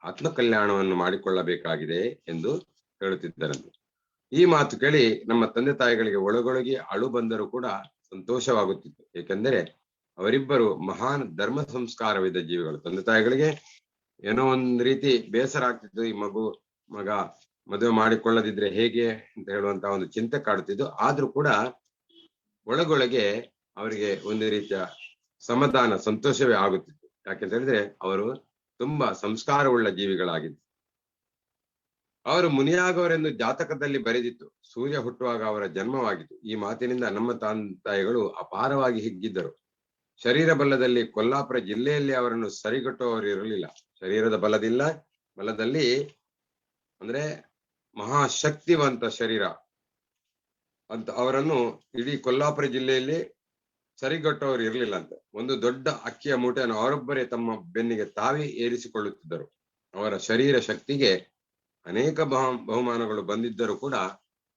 Speaker 1: ಆತ್ಮ ಕಲ್ಯಾಣವನ್ನು ಮಾಡಿಕೊಳ್ಳಬೇಕಾಗಿದೆ ಎಂದು ಹೇಳುತ್ತಿದ್ದರಂತೆ. ಈ ಮಾತು ಕೇಳಿ ನಮ್ಮ ತಂದೆ ತಾಯಿಗಳಿಗೆ ಒಳಗೊಳಗೆ ಅಳು ಬಂದರೂ ಕೂಡ ಸಂತೋಷವಾಗುತ್ತಿತ್ತು. ಏಕೆಂದರೆ ಅವರಿಬ್ಬರು ಮಹಾನ್ ಧರ್ಮ ಸಂಸ್ಕಾರವಿದ್ದ ಜೀವಿಗಳು. ತಂದೆ ತಾಯಿಗಳಿಗೆ ಏನೋ ಒಂದ್ ರೀತಿ ಬೇಸರ ಆಗ್ತಿತ್ತು, ಈ ಮಗ ಮದುವೆ ಮಾಡಿಕೊಳ್ಳದಿದ್ರೆ ಹೇಗೆ ಅಂತ ಹೇಳುವಂತಹ ಒಂದು ಚಿಂತೆ ಕಾಡುತ್ತಿದ್ದು. ಆದ್ರೂ ಕೂಡ ಒಳಗೊಳಗೆ ಅವರಿಗೆ ಒಂದು ರೀತಿಯ ಸಮಾಧಾನ, ಸಂತೋಷವೇ ಆಗುತ್ತಿತ್ತು. ಯಾಕೆಂತ ಹೇಳಿದ್ರೆ ಅವರು ತುಂಬಾ ಸಂಸ್ಕಾರವುಳ್ಳ ಜೀವಿಗಳಾಗಿದ್ದು. ಅವರು ಮುನಿಯಾಗವರೆಂದು ಜಾತಕದಲ್ಲಿ ಬರೆದಿತ್ತು. ಸೂರ್ಯ ಹುಟ್ಟುವಾಗ ಅವರ ಜನ್ಮವಾಗಿತ್ತು. ಈ ಮಾತಿನಿಂದ ನಮ್ಮ ತಾಯಿಗಳು ಅಪಾರವಾಗಿ ಹಿಗ್ಗಿದ್ದರು. ಶರೀರ ಬಲದಲ್ಲಿ ಕೊಲ್ಲಾಪುರ ಜಿಲ್ಲೆಯಲ್ಲಿ ಅವರನ್ನು ಸರಿಗಟ್ಟುವವರು ಇರಲಿಲ್ಲ. ಶರೀರದ ಬಲದಲ್ಲಿ ಅಂದ್ರೆ ಮಹಾಶಕ್ತಿವಂತ ಶರೀರ ಅಂತ ಅವರನ್ನು ಇಡೀ ಕೊಲ್ಲಾಪುರ ಜಿಲ್ಲೆಯಲ್ಲಿ ಸರಿಗಟ್ಟುವವರು ಇರಲಿಲ್ಲ ಅಂತ. ಒಂದು ದೊಡ್ಡ ಅಕ್ಕಿಯ ಮೂಟೆಯನ್ನು ಅವರೊಬ್ಬರೇ ತಮ್ಮ ಬೆನ್ನಿಗೆ ತಾವೇ ಏರಿಸಿಕೊಳ್ಳುತ್ತಿದ್ದರು. ಅವರ ಶರೀರ ಶಕ್ತಿಗೆ ಅನೇಕ ಬಹುಮಾನಗಳು ಬಂದಿದ್ದರೂ ಕೂಡ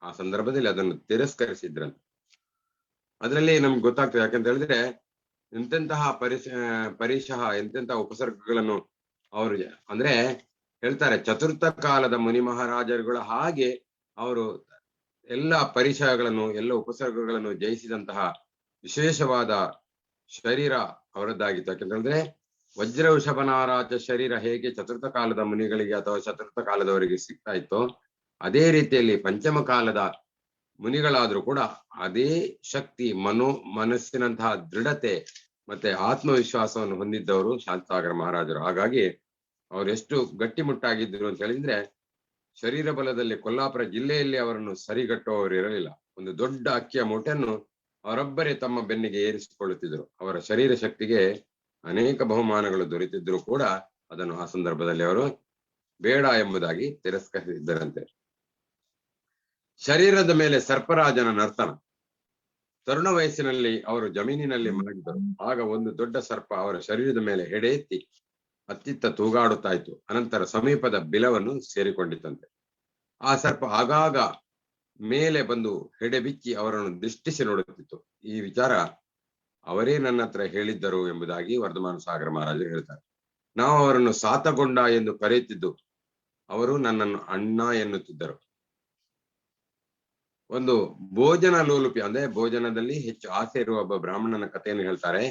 Speaker 1: ಆ ಸಂದರ್ಭದಲ್ಲಿ ಅದನ್ನು ತಿರಸ್ಕರಿಸಿದ್ರಂತೆ. ಅದರಲ್ಲಿ ನಮ್ಗೆ ಗೊತ್ತಾಗ್ತದೆ. ಯಾಕಂತ ಹೇಳಿದ್ರೆ ಎಂತೆಂತಹ ಎಂತೆಂತಹ ಉಪಸರ್ಗಗಳನ್ನು ಅವರು ಅಂದ್ರೆ ಹೇಳ್ತಾರೆ. ಚತುರ್ಥ ಕಾಲದ ಮುನಿ ಮಹಾರಾಜರುಗಳ ಹಾಗೆ ಅವರು ಎಲ್ಲ ಪರಿಚಯಗಳನ್ನು, ಎಲ್ಲ ಉಪಸರ್ಗಗಳನ್ನು ಜಯಿಸಿದಂತಹ ವಿಶೇಷವಾದ ಶರೀರ ಅವರದ್ದಾಗಿತ್ತು. ಯಾಕಂತ ಹೇಳಿದ್ರೆ ವಜ್ರ ವೃಷಭನಾರಾಜ ಶರೀರ ಹೇಗೆ ಚತುರ್ಥ ಕಾಲದ ಮುನಿಗಳಿಗೆ ಅಥವಾ ಚತುರ್ಥ ಕಾಲದವರಿಗೆ ಸಿಗ್ತಾ ಇತ್ತೋ, ಅದೇ ರೀತಿಯಲ್ಲಿ ಪಂಚಮ ಕಾಲದ ಮುನಿಗಳಾದ್ರೂ ಕೂಡ ಅದೇ ಶಕ್ತಿ, ಮನಸ್ಸಿನಂತಹ ದೃಢತೆ ಮತ್ತೆ ಆತ್ಮವಿಶ್ವಾಸವನ್ನು ಹೊಂದಿದ್ದವರು ಶಾಂತಸಾಗರ ಮಹಾರಾಜರು. ಹಾಗಾಗಿ ಅವ್ರು ಎಷ್ಟು ಗಟ್ಟಿಮುಟ್ಟಾಗಿದ್ರು ಅಂತ ಹೇಳಿದ್ರೆ, ಶರೀರ ಬಲದಲ್ಲಿ ಕೊಲ್ಲಾಪುರ ಜಿಲ್ಲೆಯಲ್ಲಿ ಅವರನ್ನು ಸರಿಗಟ್ಟುವವರು ಇರಲಿಲ್ಲ. ಒಂದು ದೊಡ್ಡ ಅಕ್ಕಿಯ ಮೂಟೆಯನ್ನು ಅವರೊಬ್ಬರೇ ತಮ್ಮ ಬೆನ್ನಿಗೆ ಏರಿಸಿಕೊಳ್ಳುತ್ತಿದ್ದರು. ಅವರ ಶರೀರ ಶಕ್ತಿಗೆ ಅನೇಕ ಬಹುಮಾನಗಳು ದೊರೆತಿದ್ರು ಕೂಡ ಅದನ್ನು ಆ ಸಂದರ್ಭದಲ್ಲಿ ಅವರು ಬೇಡ ಎಂಬುದಾಗಿ ತಿರಸ್ಕರಿಸಿದ್ದರಂತೆ. ಶರೀರದ ಮೇಲೆ ಸರ್ಪರಾಜನ ನರ್ತನ. ತರುಣ ವಯಸ್ಸಿನಲ್ಲಿ ಅವರು ಜಮೀನಿನಲ್ಲಿ ಮಲಗಿದರು. ಆಗ ಒಂದು ದೊಡ್ಡ ಸರ್ಪ ಅವರ ಶರೀರದ ಮೇಲೆ ಹೆಡೆ ಎತ್ತಿ ಅತ್ತಿತ್ತ ತೂಗಾಡುತ್ತಾ ಇತ್ತು. ಅನಂತರ ಸಮೀಪದ ಬಿಲವನ್ನು ಸೇರಿಕೊಂಡಿತ್ತಂತೆ. ಆ ಸರ್ಪ ಆಗಾಗ ಮೇಲೆ ಬಂದು ಹೆಡೆ ಬಿಚ್ಚಿ ಅವರನ್ನು ದಿಷ್ಟಿಸಿ ನೋಡುತ್ತಿತ್ತು. ಈ ವಿಚಾರ ಅವರೇ ನನ್ನ ಹತ್ರ ಹೇಳಿದ್ದರು ಎಂಬುದಾಗಿ ವರ್ಧಮಾನ ಸಾಗರ ಮಹಾರಾಜರು ಹೇಳ್ತಾರೆ. ನಾವು ಅವರನ್ನು ಸಾತಗೊಂಡ ಎಂದು ಕರೆಯುತ್ತಿದ್ದು, ಅವರು ನನ್ನನ್ನು ಅಣ್ಣ ಎನ್ನುತ್ತಿದ್ದರು. ಒಂದು ಭೋಜನ ಲೋಲುಪಿ ಅಂದ್ರೆ ಭೋಜನದಲ್ಲಿ ಹೆಚ್ಚು ಆಸೆ ಇರುವ ಒಬ್ಬ ಬ್ರಾಹ್ಮಣನ ಕಥೆಯನ್ನು ಹೇಳ್ತಾರೆ.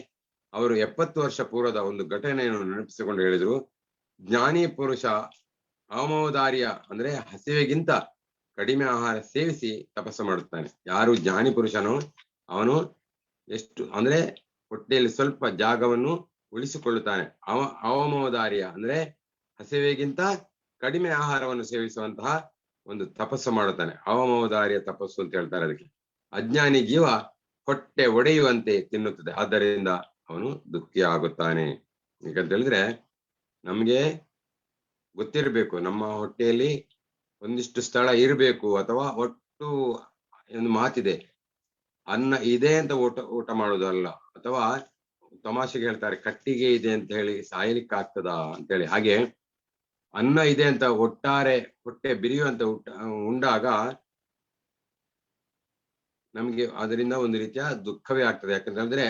Speaker 1: ಅವರು 70 ವರ್ಷ ಪೂರ್ವದ ಒಂದು ಘಟನೆಯನ್ನು ನೆನಪಿಸಿಕೊಂಡು ಹೇಳಿದ್ರು. ಜ್ಞಾನಿ ಪುರುಷ ಅವಮೋದಾರ್ಯ ಅಂದ್ರೆ ಹಸಿವೆಗಿಂತ ಕಡಿಮೆ ಆಹಾರ ಸೇವಿಸಿ ತಪಸ್ಸು ಮಾಡುತ್ತಾನೆ. ಯಾರು ಜ್ಞಾನಿ ಪುರುಷನೋ ಅವನು ಎಷ್ಟು ಅಂದ್ರೆ ಹೊಟ್ಟೆಯಲ್ಲಿ ಸ್ವಲ್ಪ ಜಾಗವನ್ನು ಉಳಿಸಿಕೊಳ್ಳುತ್ತಾನೆ. ಅವಮೋದಾರ್ಯ ಅಂದ್ರೆ ಹಸಿವೆಗಿಂತ ಕಡಿಮೆ ಆಹಾರವನ್ನು ಸೇವಿಸುವಂತಹ ಒಂದು ತಪಸ್ಸು ಮಾಡುತ್ತಾನೆ. ಅವಮೋದಾರ್ಯ ತಪಸ್ಸು ಅಂತ ಹೇಳ್ತಾರೆ ಅದಕ್ಕೆ. ಅಜ್ಞಾನಿ ಜೀವ ಹೊಟ್ಟೆ ಒಡೆಯುವಂತೆ ತಿನ್ನುತ್ತದೆ, ಆದ್ದರಿಂದ ಅವನು ದುಃಖಿ ಆಗುತ್ತಾನೆ. ಯಾಕಂತ ಹೇಳಿದ್ರೆ ನಮ್ಗೆ ಗೊತ್ತಿರ್ಬೇಕು, ನಮ್ಮ ಹೊಟ್ಟೆಯಲ್ಲಿ ಒಂದಿಷ್ಟು ಸ್ಥಳ ಇರಬೇಕು, ಅಥವಾ ಒಟ್ಟು ಒಂದು ಮಾತಿದೆ, ಅನ್ನ ಇದೆ ಅಂತ ಊಟ ಮಾಡೋದಲ್ಲ. ಅಥವಾ ತಮಾಷೆಗೆ ಹೇಳ್ತಾರೆ ಕಟ್ಟಿಗೆ ಇದೆ ಅಂತ ಹೇಳಿ ಸಾಯಲಿಕ್ಕೆ ಆಗ್ತದ ಅಂತೇಳಿ. ಹಾಗೆ ಅನ್ನ ಇದೆ ಅಂತ ಒಟ್ಟಾರೆ ಹೊಟ್ಟೆ ಬಿರಿಯುವಂತ ಉಂಡಾಗ ನಮ್ಗೆ ಅದರಿಂದ ಒಂದು ರೀತಿಯ ದುಃಖವೇ ಆಗ್ತದೆ. ಯಾಕಂತಂದ್ರೆ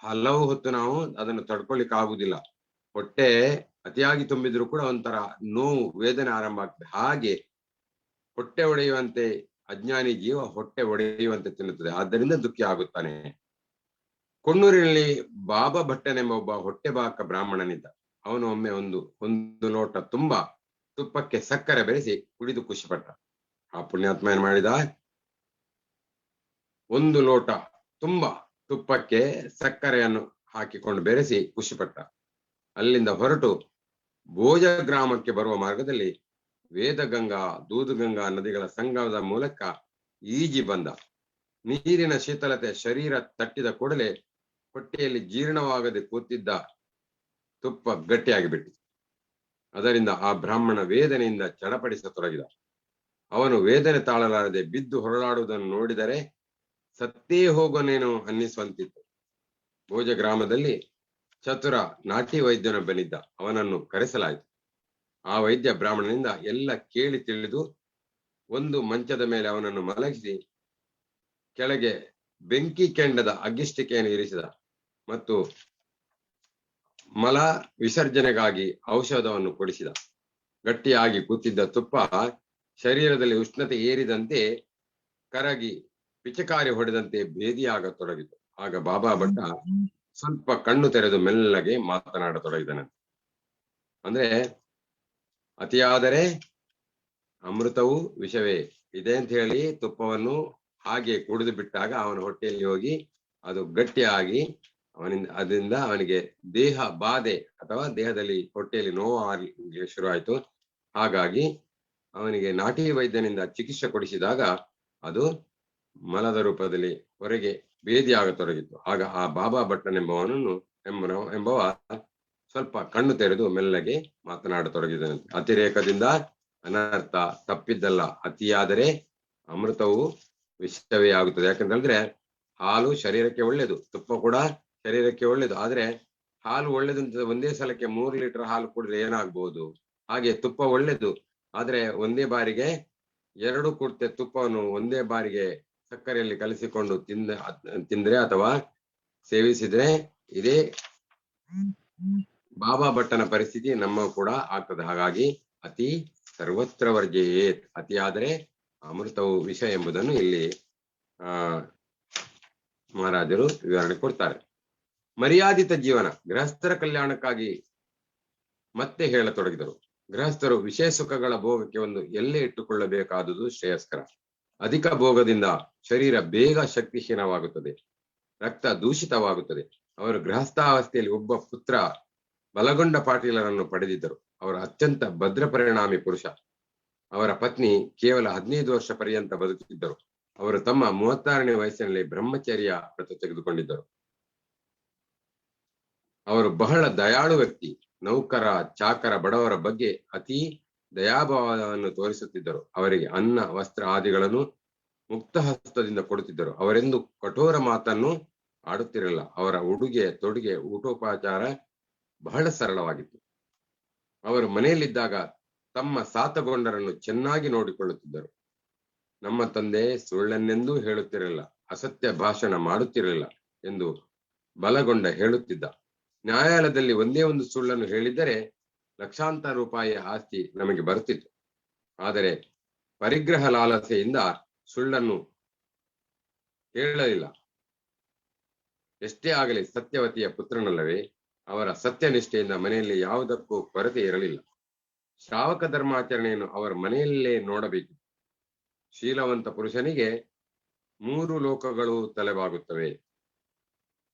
Speaker 1: ಹಲವು ಹೊತ್ತು ನಾವು ಅದನ್ನು ತಡ್ಕೊಳ್ಲಿಕ್ಕೆ ಆಗುದಿಲ್ಲ. ಹೊಟ್ಟೆ ಅತಿಯಾಗಿ ತುಂಬಿದ್ರು ಕೂಡ ಒಂಥರ ನೋವು, ವೇದನೆ ಆರಂಭ ಆಗ್ತದೆ. ಹಾಗೆ ಹೊಟ್ಟೆ ಒಡೆಯುವಂತೆ ಅಜ್ಞಾನಿ ಜೀವ ಹೊಟ್ಟೆ ಒಡೆಯುವಂತೆ ತಿನ್ನುತ್ತದೆ, ಆದ್ದರಿಂದ ದುಃಖಿ ಆಗುತ್ತಾನೆ. ಕೊಣ್ಣೂರಿನಲ್ಲಿ ಬಾಬಾ ಭಟ್ಟನೆಂಬ ಒಬ್ಬ ಹೊಟ್ಟೆ ಬಾಕ ಬ್ರಾಹ್ಮಣನಿದ್ದ. ಅವನು ಒಮ್ಮೆ ಒಂದು ಲೋಟ ತುಂಬಾ ತುಪ್ಪಕ್ಕೆ ಸಕ್ಕರೆ ಬೆರೆಸಿ ಕುಡಿದು ಖುಷಿಪಟ್ಟ. ಆ ಪುಣ್ಯಾತ್ಮ ಏನ್ ಮಾಡಿದ, ಒಂದು ಲೋಟ ತುಂಬಾ ತುಪ್ಪಕ್ಕೆ ಸಕ್ಕರೆಯನ್ನು ಹಾಕಿಕೊಂಡು ಬೆರೆಸಿ ಖುಷಿಪಟ್ಟ. ಅಲ್ಲಿಂದ ಹೊರಟು ಭೋಜ ಗ್ರಾಮಕ್ಕೆ ಬರುವ ಮಾರ್ಗದಲ್ಲಿ ವೇದಗಂಗಾ, ದೂದುಗಂಗಾ ನದಿಗಳ ಸಂಗಮದ ಮೂಲಕ ಈಜಿ ಬಂದ. ನೀರಿನ ಶೀತಲತೆ ಶರೀರ ತಟ್ಟಿದ ಕೂಡಲೇ ಹೊಟ್ಟೆಯಲ್ಲಿ ಜೀರ್ಣವಾಗದೆ ಕೂತಿದ್ದ ತುಪ್ಪ ಗಟ್ಟಿಯಾಗಿ ಬಿಟ್ಟಿತು. ಅದರಿಂದ ಆ ಬ್ರಾಹ್ಮಣ ವೇದನೆಯಿಂದ ಚಡಪಡಿಸತೊಡಗಿದ. ಅವನು ವೇದನೆ ತಾಳಲಾರದೆ ಬಿದ್ದು ಹೊರಳಾಡುವುದನ್ನು ನೋಡಿದರೆ ಸತ್ತೇ ಹೋಗೋನೇನು ಅನ್ನಿಸುವಂತಿತ್ತು. ಭೋಜ ಗ್ರಾಮದಲ್ಲಿ ಚತುರ ನಾಟಿ ವೈದ್ಯನೊಬ್ಬನಿದ್ದ. ಅವನನ್ನು ಕರೆಸಲಾಯಿತು. ಆ ವೈದ್ಯ ಬ್ರಾಹ್ಮಣನಿಂದ ಎಲ್ಲ ಕೇಳಿ ತಿಳಿದು ಒಂದು ಮಂಚದ ಮೇಲೆ ಅವನನ್ನು ಮಲಗಿಸಿ ಕೆಳಗೆ ಬೆಂಕಿ ಕೆಂಡದ ಅಗ್ಗಿಷ್ಟಿಕೆಯನ್ನು ಇರಿಸಿದ ಮತ್ತು ಮಲ ವಿಸರ್ಜನೆಗಾಗಿ ಔಷಧವನ್ನು ಕೊಡಿಸಿದ. ಗಟ್ಟಿಯಾಗಿ ಕೂತಿದ್ದ ತುಪ್ಪ ಶರೀರದಲ್ಲಿ ಉಷ್ಣತೆ ಏರಿದಂತೆ ಕರಗಿ ಪಿಚಕಾರಿ ಹೊಡೆದಂತೆ ಭೇದಿಯಾಗತೊಡಗಿತು. ಆಗ ಬಾಬಾ ಭಟ್ಟ ಸ್ವಲ್ಪ ಕಣ್ಣು ತೆರೆದು ಮೆಲ್ಲಗೆ ಮಾತನಾಡತೊಡಗಿದನಂತೆ. ಅಂದ್ರೆ ಅತಿಯಾದರೆ ಅಮೃತವು ವಿಷವೇ ಇದೆ ಅಂತ ಹೇಳಿ ತುಪ್ಪವನ್ನು ಹಾಗೆ ಕುಡಿದು ಬಿಟ್ಟಾಗ ಅವನ ಹೊಟ್ಟೆಯಲ್ಲಿ ಹೋಗಿ ಅದು ಗಟ್ಟಿಯಾಗಿ ಅದರಿಂದ ಅವನಿಗೆ ದೇಹ ಬಾಧೆ ಅಥವಾ ದೇಹದಲ್ಲಿ ಹೊಟ್ಟೆಯಲ್ಲಿ ನೋವು ಆಗಲಿಕ್ಕೆ ಶುರುವಾಯಿತು. ಹಾಗಾಗಿ ಅವನಿಗೆ ನಾಟಿ ವೈದ್ಯನಿಂದ ಚಿಕಿತ್ಸೆ ಕೊಡಿಸಿದಾಗ ಅದು ಮಲದ ರೂಪದಲ್ಲಿ ಹೊರಗೆ ಭೇದಿಯಾಗತೊಡಗಿತ್ತು. ಆಗ ಆ ಬಾಬಾ ಭಟ್ಟನೆಂಬವ ಸ್ವಲ್ಪ ಕಣ್ಣು ತೆರೆದು ಮೆಲ್ಲಗೆ ಮಾತನಾಡತೊಡಗಿದನಂತೆ. ಅತಿರೇಕದಿಂದ ಅನರ್ಥ ತಪ್ಪಿದ್ದಲ್ಲ, ಅತಿಯಾದರೆ ಅಮೃತವು ವಿಷವೇ ಆಗುತ್ತದೆ. ಯಾಕಂತಂದ್ರೆ ಹಾಲು ಶರೀರಕ್ಕೆ ಒಳ್ಳೇದು, ತುಪ್ಪ ಕೂಡ ಶರೀರಕ್ಕೆ ಒಳ್ಳೇದು. ಆದ್ರೆ ಹಾಲು ಒಳ್ಳೇದು ಅಂತ ಒಂದೇ ಸಲಕ್ಕೆ 3 ಲೀಟರ್ ಹಾಲು ಕುಡಿದ್ರೆ ಏನಾಗ್ಬಹುದು? ಹಾಗೆ ತುಪ್ಪ ಒಳ್ಳೇದು, ಆದ್ರೆ ಒಂದೇ ಬಾರಿಗೆ 2 ಕುಡ್ತೆ ತುಪ್ಪವನ್ನು ಒಂದೇ ಬಾರಿಗೆ ಸಕ್ಕರೆಯಲ್ಲಿ ಕಲಿಸಿಕೊಂಡು ತಿಂದ್ರೆ ಅಥವಾ ಸೇವಿಸಿದ್ರೆ ಇದೇ ಬಾಬಾ ಭಟ್ಟನ ಪರಿಸ್ಥಿತಿ ನಮ್ಮ ಕೂಡ ಆಗ್ತದೆ. ಹಾಗಾಗಿ ಅತಿ ಸರ್ವತ್ರ ವರ್ಜಯೇತ್, ಅತಿಯಾದರೆ ಅಮೃತವು ವಿಷ ಎಂಬುದನ್ನು ಇಲ್ಲಿ ಮಹಾರಾಜರು ವಿವರಣೆ ಕೊಡ್ತಾರೆ. ಮರ್ಯಾದಿತ ಜೀವನ ಗೃಹಸ್ಥರ ಕಲ್ಯಾಣಕ್ಕಾಗಿ ಮತ್ತೆ ಹೇಳತೊಡಗಿದರು. ಗೃಹಸ್ಥರು ವಿಷಯ ಸುಖಗಳ ಭೋಗಕ್ಕೆ ಒಂದು ಎಲ್ಲೆ ಇಟ್ಟುಕೊಳ್ಳಬೇಕಾದುದು ಶ್ರೇಯಸ್ಕರ. ಅಧಿಕ ಭೋಗದಿಂದ ಶರೀರ ಬೇಗ ಶಕ್ತಿಹೀನವಾಗುತ್ತದೆ, ರಕ್ತ ದೂಷಿತವಾಗುತ್ತದೆ. ಅವರು ಗೃಹಸ್ಥಾವಸ್ಥೆಯಲ್ಲಿ ಒಬ್ಬ ಪುತ್ರ ಬಲಗೊಂಡ ಪಾಟೀಲರನ್ನು ಪಡೆದಿದ್ದರು. ಅವರು ಅತ್ಯಂತ ಭದ್ರ ಪರಿಣಾಮಿ ಪುರುಷ. ಅವರ ಪತ್ನಿ ಕೇವಲ 15 ವರ್ಷ ಪರ್ಯಂತ ಬದುಕಿದ್ದರು. ಅವರು ತಮ್ಮ 36ನೇ ವಯಸ್ಸಿನಲ್ಲಿ ಬ್ರಹ್ಮಚರ್ಯ ವ್ರತ ತೆಗೆದುಕೊಂಡಿದ್ದರು. ಅವರು ಬಹಳ ದಯಾಳು ವ್ಯಕ್ತಿ. ನೌಕರ, ಚಾಕರ, ಬಡವರ ಬಗ್ಗೆ ಅತಿ ದಯಾಭಾವವನ್ನು ತೋರಿಸುತ್ತಿದ್ದರು. ಅವರಿಗೆ ಅನ್ನ, ವಸ್ತ್ರ ಆದಿಗಳನ್ನು ಮುಕ್ತ ಹಸ್ತದಿಂದ ಕೊಡುತ್ತಿದ್ದರು. ಅವರೆಂದು ಕಠೋರ ಮಾತನ್ನು ಆಡುತ್ತಿರಲಿಲ್ಲ. ಅವರ ಉಡುಗೆ ತೊಡುಗೆ ಊಟೋಪಚಾರ ಬಹಳ ಸರಳವಾಗಿತ್ತು. ಅವರು ಮನೆಯಲ್ಲಿದ್ದಾಗ ತಮ್ಮ ಸಾತಗೊಂಡರನ್ನು ಚೆನ್ನಾಗಿ ನೋಡಿಕೊಳ್ಳುತ್ತಿದ್ದರು. ನಮ್ಮ ತಂದೆ ಸುಳ್ಳನ್ನೆಂದೂ ಹೇಳುತ್ತಿರಲಿಲ್ಲ, ಅಸತ್ಯ ಭಾಷಣ ಮಾಡುತ್ತಿರಲಿಲ್ಲ ಎಂದು ಬಲಗೊಂಡ ಹೇಳುತ್ತಿದ್ದ. ನ್ಯಾಯಾಲಯದಲ್ಲಿ ಒಂದೇ ಒಂದು ಸುಳ್ಳನ್ನು ಹೇಳಿದ್ದರೆ ಲಕ್ಷಾಂತರ ರೂಪಾಯಿ ಆಸ್ತಿ ನಮಗೆ ಬರುತ್ತಿತ್ತು. ಆದರೆ ಪರಿಗ್ರಹ ಲಾಲಸೆಯಿಂದ ಸುಳ್ಳನ್ನು ಹೇಳಲಿಲ್ಲ. ಎಷ್ಟೇ ಆಗಲಿ ಸತ್ಯವತಿಯ ಪುತ್ರನಲ್ಲವೇ. ಅವರ ಸತ್ಯನಿಷ್ಠೆಯಿಂದ ಮನೆಯಲ್ಲಿ ಯಾವುದಕ್ಕೂ ಕೊರತೆ ಇರಲಿಲ್ಲ. ಶ್ರಾವಕ ಧರ್ಮಾಚರಣೆಯನ್ನು ಅವರ ಮನೆಯಲ್ಲೇ ನೋಡಬೇಕಿತ್ತು. ಶೀಲವಂತ ಪುರುಷನಿಗೆ 3 ಲೋಕಗಳು ತಲೆಬಾಗುತ್ತವೆ.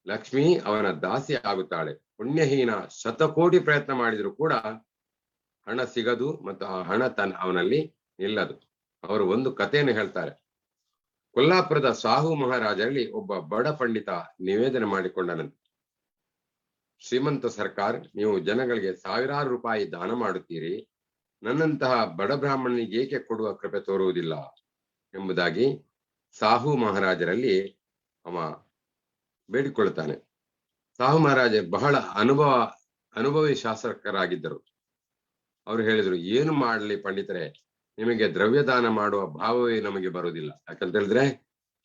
Speaker 1: ಲಕ್ಷ್ಮಿ ಅವನ ದಾಸಿ ಆಗುತ್ತಾಳೆ. ಪುಣ್ಯಹೀನ ಶತಕೋಟಿ ಪ್ರಯತ್ನ ಮಾಡಿದ್ರು ಕೂಡ ಹಣ ಸಿಗದು ಮತ್ತು ಆ ಹಣ ಅವನಲ್ಲಿ ನಿಲ್ಲದು. ಅವರು ಒಂದು ಕಥೆಯನ್ನು ಹೇಳ್ತಾರೆ. ಕೊಲ್ಲಾಪುರದ ಸಾಹು ಮಹಾರಾಜರಲ್ಲಿ ಒಬ್ಬ ಬಡ ಪಂಡಿತ ನಿವೇದನೆ ಮಾಡಿಕೊಂಡನಂತೆ. ಶ್ರೀಮಂತ ಸರ್ಕಾರ, ನೀವು ಜನಗಳಿಗೆ ಸಾವಿರಾರು ರೂಪಾಯಿ ದಾನ ಮಾಡುತ್ತೀರಿ, ನನ್ನಂತಹ ಬಡ ಬ್ರಾಹ್ಮಣನಿಗೆ ಏಕೆ ಕೊಡುವ ಕೃಪೆ ತೋರುವುದಿಲ್ಲ ಎಂಬುದಾಗಿ ಸಾಹು ಮಹಾರಾಜರಲ್ಲಿ ಅವ ಬೇಡಿಕೊಳ್ಳುತ್ತಾನೆ. ಸಾಹು ಮಹಾರಾಜ ಬಹಳ ಅನುಭವಿ ಶಾಸಕರಾಗಿದ್ದರು. ಅವ್ರು ಹೇಳಿದ್ರು, ಏನು ಮಾಡ್ಲಿ ಪಂಡಿತರೆ, ನಿಮಗೆ ದ್ರವ್ಯದಾನ ಮಾಡುವ ಭಾವವೇ ನಮಗೆ ಬರುವುದಿಲ್ಲ. ಯಾಕಂತ ಹೇಳಿದ್ರೆ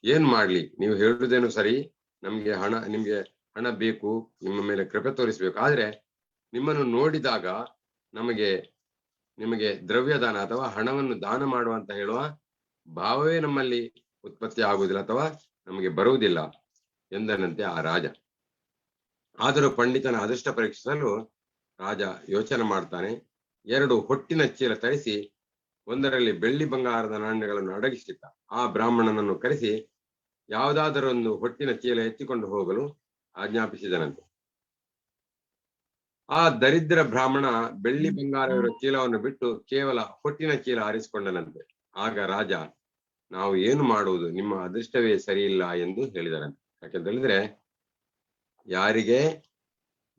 Speaker 1: ಏನ್ ಮಾಡ್ಲಿ, ನೀವು ಹೇಳುವುದೇನು ಸರಿ, ನಿಮ್ಗೆ ಹಣ ಬೇಕು, ನಿಮ್ಮ ಮೇಲೆ ಕೃಪೆ ತೋರಿಸ್ಬೇಕು, ಆದ್ರೆ ನಿಮ್ಮನ್ನು ನೋಡಿದಾಗ ನಿಮಗೆ ದ್ರವ್ಯದಾನ ಅಥವಾ ಹಣವನ್ನು ದಾನ ಮಾಡುವಂತ ಹೇಳುವ ಭಾವವೇ ನಮ್ಮಲ್ಲಿ ಉತ್ಪತ್ತಿ ಆಗುವುದಿಲ್ಲ ಅಥವಾ ನಮಗೆ ಬರುವುದಿಲ್ಲ ಎಂದನಂತೆ ಆ ರಾಜ. ಆದರೂ ಪಂಡಿತನ ಅದೃಷ್ಟ ಪರೀಕ್ಷಿಸಲು ರಾಜ ಯೋಚನೆ ಮಾಡ್ತಾನೆ. 2 ಹೊಟ್ಟಿನ ಚೀಲ ತರಿಸಿ ಒಂದರಲ್ಲಿ ಬೆಳ್ಳಿ ಬಂಗಾರದ ನಾಣ್ಯಗಳನ್ನು ಅಡಗಿಸಿಟ್ಟ. ಆ ಬ್ರಾಹ್ಮಣನನ್ನು ಕರೆಸಿ ಯಾವುದಾದರೊಂದು ಹೊಟ್ಟಿನ ಚೀಲ ಎತ್ತಿಕೊಂಡು ಹೋಗಲು ಆಜ್ಞಾಪಿಸಿದನಂತೆ. ಆ ದರಿದ್ರ ಬ್ರಾಹ್ಮಣ ಬೆಳ್ಳಿ ಬಂಗಾರವಿರುವ ಚೀಲವನ್ನು ಬಿಟ್ಟು ಕೇವಲ ಹೊಟ್ಟಿನ ಚೀಲ ಆರಿಸಿಕೊಂಡನಂತೆ. ಆಗ ರಾಜ, ನಾವು ಏನು ಮಾಡುವುದು, ನಿಮ್ಮ ಅದೃಷ್ಟವೇ ಸರಿಯಿಲ್ಲ ಎಂದು ಹೇಳಿದರಂತೆ. ಯಾಕೆಂತ ಹೇಳಿದ್ರೆ ಯಾರಿಗೆ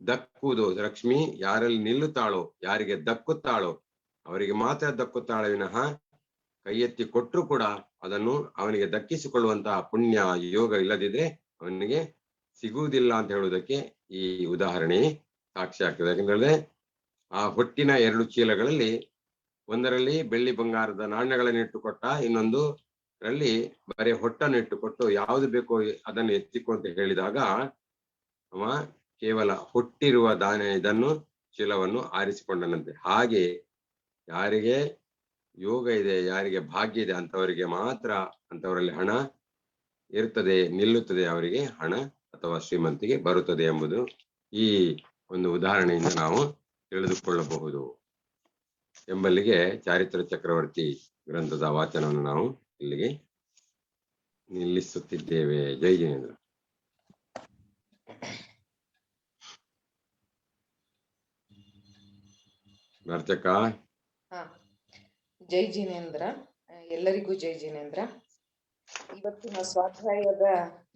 Speaker 1: ದಕ್ಕುವುದು ಲಕ್ಷ್ಮಿ, ಯಾರಲ್ಲಿ ನಿಲ್ಲುತ್ತಾಳೋ, ಯಾರಿಗೆ ದಕ್ಕುತ್ತಾಳೋ ಅವರಿಗೆ ಮಾತ್ರ ದಕ್ಕುತ್ತಾಳೆ ವಿನಃ ಕೈ ಎತ್ತಿ ಕೊಟ್ಟರು ಕೂಡ ಅದನ್ನು ಅವನಿಗೆ ದಕ್ಕಿಸಿಕೊಳ್ಳುವಂತಹ ಪುಣ್ಯ ಯೋಗ ಇಲ್ಲದಿದ್ರೆ ಅವನಿಗೆ ಸಿಗುವುದಿಲ್ಲ ಅಂತ ಹೇಳುವುದಕ್ಕೆ ಈ ಉದಾಹರಣೆ ಸಾಕ್ಷಿ ಆಗ್ತದೆ. ಯಾಕಂದ್ರೆ ಆ ಹೊಟ್ಟಿನ 2 ಚೀಲಗಳಲ್ಲಿ ಒಂದರಲ್ಲಿ ಬೆಳ್ಳಿ ಬಂಗಾರದ ನಾಣ್ಯಗಳನ್ನು ಇಟ್ಟುಕೊಟ್ಟ, ಇನ್ನೊಂದರಲ್ಲಿ ಬರೀ ಹೊಟ್ಟನ್ನು ಇಟ್ಟುಕೊಟ್ಟು ಯಾವುದು ಬೇಕೋ ಅದನ್ನು ಎತ್ತಿಕೊ ಅಂತ ಹೇಳಿದಾಗ ಅವ ಕೇವಲ ಹೊಟ್ಟಿರುವ ಇದನ್ನು ಚೀಲವನ್ನು ಆರಿಸಿಕೊಂಡನಂತೆ. ಹಾಗೆ ಯಾರಿಗೆ ಯೋಗ ಇದೆ, ಯಾರಿಗೆ ಭಾಗ್ಯ ಇದೆ ಅಂತವರಿಗೆ ಮಾತ್ರ ಅಂತವರಲ್ಲಿ ಹಣ ಇರ್ತದೆ, ನಿಲ್ಲುತ್ತದೆ, ಅವರಿಗೆ ಹಣ ಅಥವಾ ಶ್ರೀಮಂತಿಗೆ ಬರುತ್ತದೆ ಎಂಬುದು ಈ ಒಂದು ಉದಾಹರಣೆಯಿಂದ ನಾವು ತಿಳಿದುಕೊಳ್ಳಬಹುದು ಎಂಬಲ್ಲಿಗೆ ಚಾರಿತ್ರ ಚಕ್ರವರ್ತಿ ಗ್ರಂಥದ ವಾಚನವನ್ನು ನಾವು ಇಲ್ಲಿಗೆ ನಿಲ್ಲಿಸುತ್ತಿದ್ದೇವೆ. ಜೈ ಜಿನೇಂದ್ರ. ನರ್ತಕ.
Speaker 2: ಜೈ ಜಿನೇಂದ್ರ. ಎಲ್ಲರಿಗೂ ಜೈ ಜಿನೇಂದ್ರ. ಇವತ್ತಿನ ಸ್ವಾಧ್ಯಾಯದ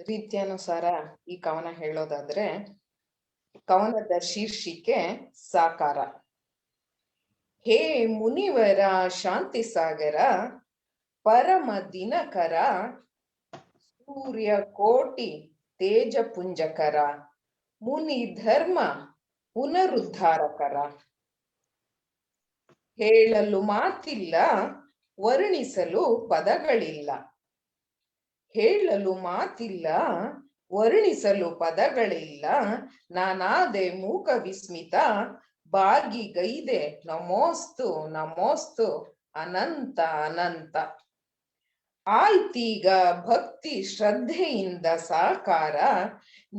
Speaker 2: ರೀತ್ಯಾನುಸಾರ ಈ ಕವನ ಹೇಳೋದಾದ್ರೆ, ಕವನದ ಶೀರ್ಷಿಕೆ ಸಾಕಾರ. ಹೇ ಮುನಿವರ ಶಾಂತಿ ಸಾಗರ, ಪರಮ ದಿನಕರ, ಸೂರ್ಯ ಕೋಟಿ ತೇಜ ಪುಂಜಕರ, ಮುನಿ ಧರ್ಮ ಪುನರುದ್ಧಾರಕರ. ಹೇಳಲು ಮಾತಿಲ್ಲ, ವರ್ಣಿಸಲು ಪದಗಳಿಲ್ಲ. ಹೇಳಲು ಮಾತಿಲ್ಲ, ವರ್ಣಿಸಲು ಪದಗಳಿಲ್ಲ. ನಾನಾದೆ ಮೂಕ ವಿಸ್ಮಿತ, ಬಾಗಿಗೈದೆ ನಮೋಸ್ತು ನಮೋಸ್ತು ಅನಂತ ಅನಂತ. ಆಯ್ತೀಗ ಭಕ್ತಿ ಶ್ರದ್ಧೆಯಿಂದ ಸಾಕಾರ,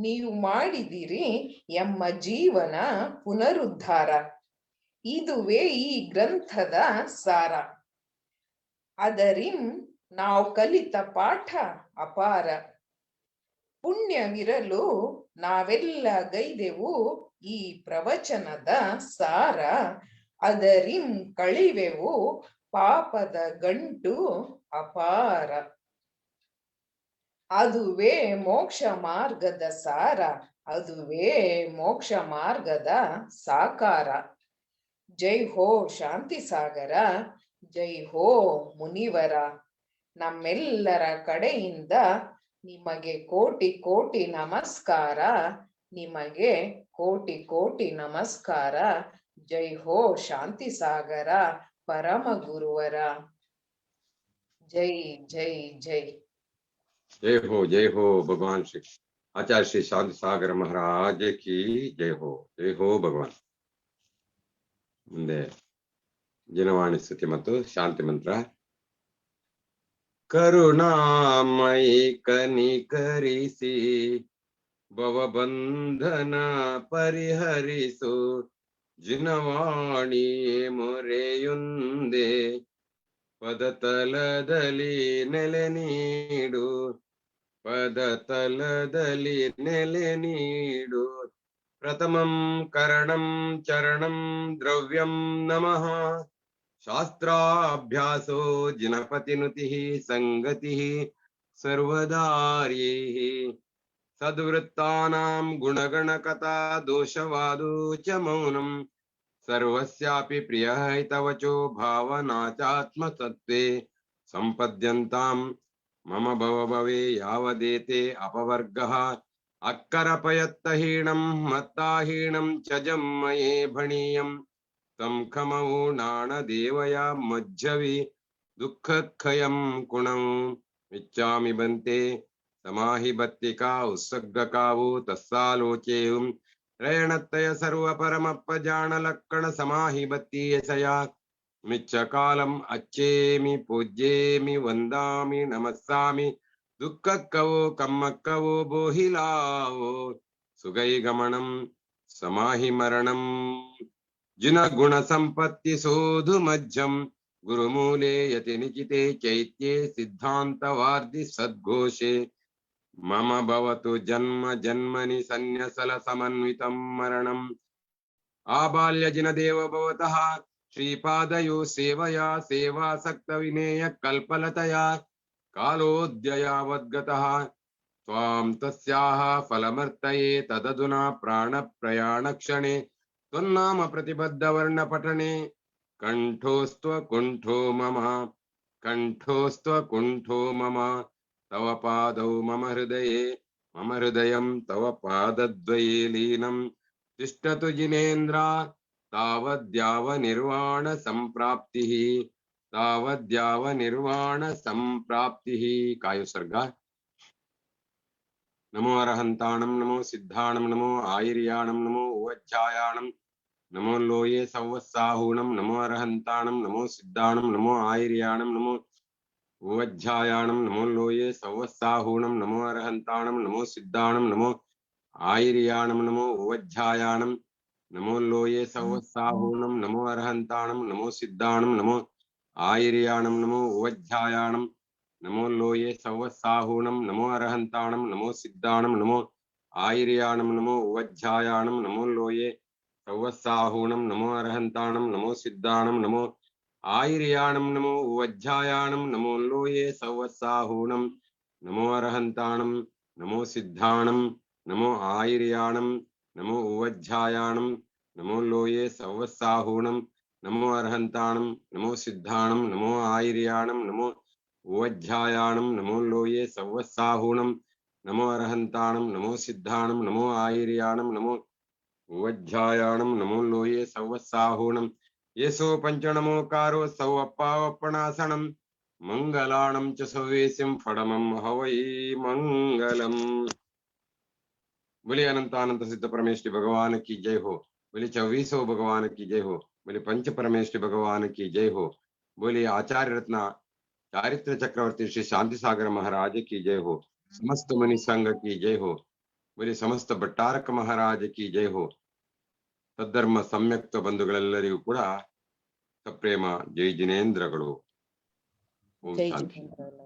Speaker 2: ನೀವು ಮಾಡಿದಿರಿ ಎಮ್ಮ ಜೀವನ ಪುನರುದ್ಧಾರ. ಇದುವೇ ಈ ಗ್ರಂಥದ ಸಾರ. ಅದರಿಂ ನಾವು ಕಲಿತ ಪಾಠ ಅಪಾರ. ಪುಣ್ಯವಿರಲು ನಾವೆಲ್ಲ ಗೈದೆವು ಈ ಪ್ರವಚನದ ಸಾರ. ಅದರಿಂ ಕಳಿವೆವು ಪಾಪದ ಗಂಟು ಅಪಾರ. ಅದುವೇ ಮೋಕ್ಷ ಮಾರ್ಗದ ಸಾರ, ಅದುವೇ ಮೋಕ್ಷ ಮಾರ್ಗದ ಸಾಕಾರ. ಜೈ ಹೋ ಶಾಂತಿ ಸಾಗರ, ಜೈ ಹೋ ಮುನಿವರ. ನಮ್ಮೆಲ್ಲರ ಕಡೆಯಿಂದ ನಿಮಗೆ ಕೋಟಿ ಕೋಟಿ ನಮಸ್ಕಾರ, ನಿಮಗೆ ಕೋಟಿ ಕೋಟಿ ನಮಸ್ಕಾರ. ಜೈ ಹೋ ಶಾಂತಿ ಸಾಗರ ಪರಮ ಗುರುವರ. ಜೈ ಜೈ ಜೈ.
Speaker 1: ಜೈ ಹೋ ಭಗವಾನ್ ಶ್ರೀ ಆಚಾರ್ಯ ಶ್ರೀ ಶಾಂತಿ ಸಾಗರ ಮಹಾರಾಜ ಕಿ ಜೈ ಹೋ ಭಗವಾನ್. ಮುಂದೆ ಜನವಾಣಿ ಸ್ತುತಿ ಮತ್ತು ಶಾಂತಿ ಮಂತ್ರ. ಕರುಣಾಮಯಿ ಕನಿಕರಿಸಿ ಭವಬಂಧನ ಪರಿಹರಿಸು, ಜಿನವಾಣಿ ಮೊರೆಯುಂದೆ ಪದತಲದಲ್ಲಿ ನೆಲೆ ನೀಡು, ಪದತಲದಲ್ಲಿ ನೆಲೆ ನೀಡು. ಪ್ರಥಮಂ ಕರಣಂ ಚರಣಂ ದ್ರವ್ಯಂ ನಮಃ, ಶಾಸ್ತ್ರಾಭ್ಯಾಸೋ ಜಿನಪತಿನುತಿ ಸಂಗತಿ ಸರ್ವದಾರ್ಯೈಃ. ಸದ್ವೃತ್ತಾನಾಂ ಗುಣಗಣಕಥಾ ದೋಷವಾದೋ ಚ ಮೌನಂ, ಸರ್ವಸ್ಯಾಪಿ ಪ್ರಿಯಹಿತವಚೋ ಭಾವನಾಚಾತ್ಮಸತ್ವೇ. ಸಂಪದ್ಯಂತಾಂ ಮಮ ಭವಭವೆ ಯಾವದೇತೆ ಅಪವರ್ಗಃ, ಅಕ್ಕರಪಯತ್ತಹೀನಂ ಮತ್ತಾಹೀನಂ ಚ ಜಮ್ಮಯೇ ಭಣೀಯಂ. तं खमौ नाणदेवया मज्जवि दुःखखयं कुणं इच्छामि बन्ते समाहि बत्तिका उत्सर्गकावो तस्सालोचेयुं रयणत्तय सर्वपरमप्पजाणलक्कण समाहि बत्तीयसया मिच्छकालम् अच्छेमि पूज्येमि वन्दामि नमस्सामि दुःखकवो कम्मकवो बोहिलावो सुगैगमनं समाहि मरणम् जिनगुणसम्पत्ति सोऽधुमज्जम् गुरुमूले यति निचिते चैत्ये सिद्धान्तवार्धि सद्घोषे मम भवतु जन्म जन्मनि सन्न्यसल समन्वितं मरणम् आबाल्यजिनदेव भवतः श्रीपादयो सेवया सेवासक्त विनेय कल्पलतया कालोऽद्ययावद्गतः त्वां तस्याः फलमर्तये तदधुना प्राणप्रयाणक्षणे त्वन्नाम प्रतिबद्धवर्णपठने कण्ठोऽस्त्वकुण्ठो मम तव पादौ मम हृदयं तव पादद्वये लीनं तिष्ठतु जिनेन्द्रा तावद्यावनिर्वाणसम्प्राप्तिः कायुसर्ग नमो अरहन्ताणं नमो सिद्धाणं नमो आयर्याणं नमो उवज्झायाणं नमो लोये संवत्साहूणं नमो अरहन्ताणं नमो सिद्धाणं नमो आयर्याणं नमो उवज्झायाणं नमो लोये संवत्साहूणं नमो अरहन्ताणं नमो सिद्धाणं नमो आयर्याणं नमो उवज्झायाणं नमो लोये संवत्साहूणं नमो अरहन्ताणं नमो सिद्धाणं नमो आयर्याणं नमो उवज्झायाणं नमो लोये संवत्साहूणं नमो अरहन्ताणं नमो सिद्धाणं नमो आयर्याणं नमो उवज्झायाणं नमो लोये संवत्साहूणं नमो अरहन्ताणं नमो सिद्धाणं नमो आयर्याणं नमो उवज्झायाणं नमो लोये संवत्साहूणं नमो अरहन्ताणं नमो सिद्धाणं नमो आयर्याणं नमो उवज्झायाणं नमो लोये संवत्साहूणं नमो अरहन्ताणं नमो सिद्धाणं नमो आयर्याणं नमो उवज्झायाणं नमो लोये संवत्साहूणं नमो अरहन्ताणं नमो सिद्धाणं नमो आयर्याणं नमो उवज्झायाणं नमो लोये संवत्साहूणं येसो पञ्चनमोकारो सौवप्पावप्पणासनं मङ्गलाणं च सवेसिं फडमं हवै मङ्गलम्। बोले अनंतानंत सिद्ध परमेश्वरी भगवान की जय हो। बोले 24 भगवान की जय हो। बोले पंच परमेश्वरी भगवान की जय हो। बोले आचार्य रत्न चारित्र चक्रवर्ती श्री शांति सागर महाराज की जय हो। समस्त मुनि संघ की जय हो। बोले समस्त भट्टारक महाराज की जय हो। ತದ್ಧರ್ಮ ಸಂಯುಕ್ತ ಬಂಧುಗಳೆಲ್ಲರಿಗೂ ಕೂಡ ಸಪ್ರೇಮ ಜೈ ಜಿನೇಂದ್ರಗಳು. ಓಂ
Speaker 3: ಜೈ
Speaker 1: ಶಾಂತಿ.
Speaker 3: ಜಿನೇಂದ್ರ.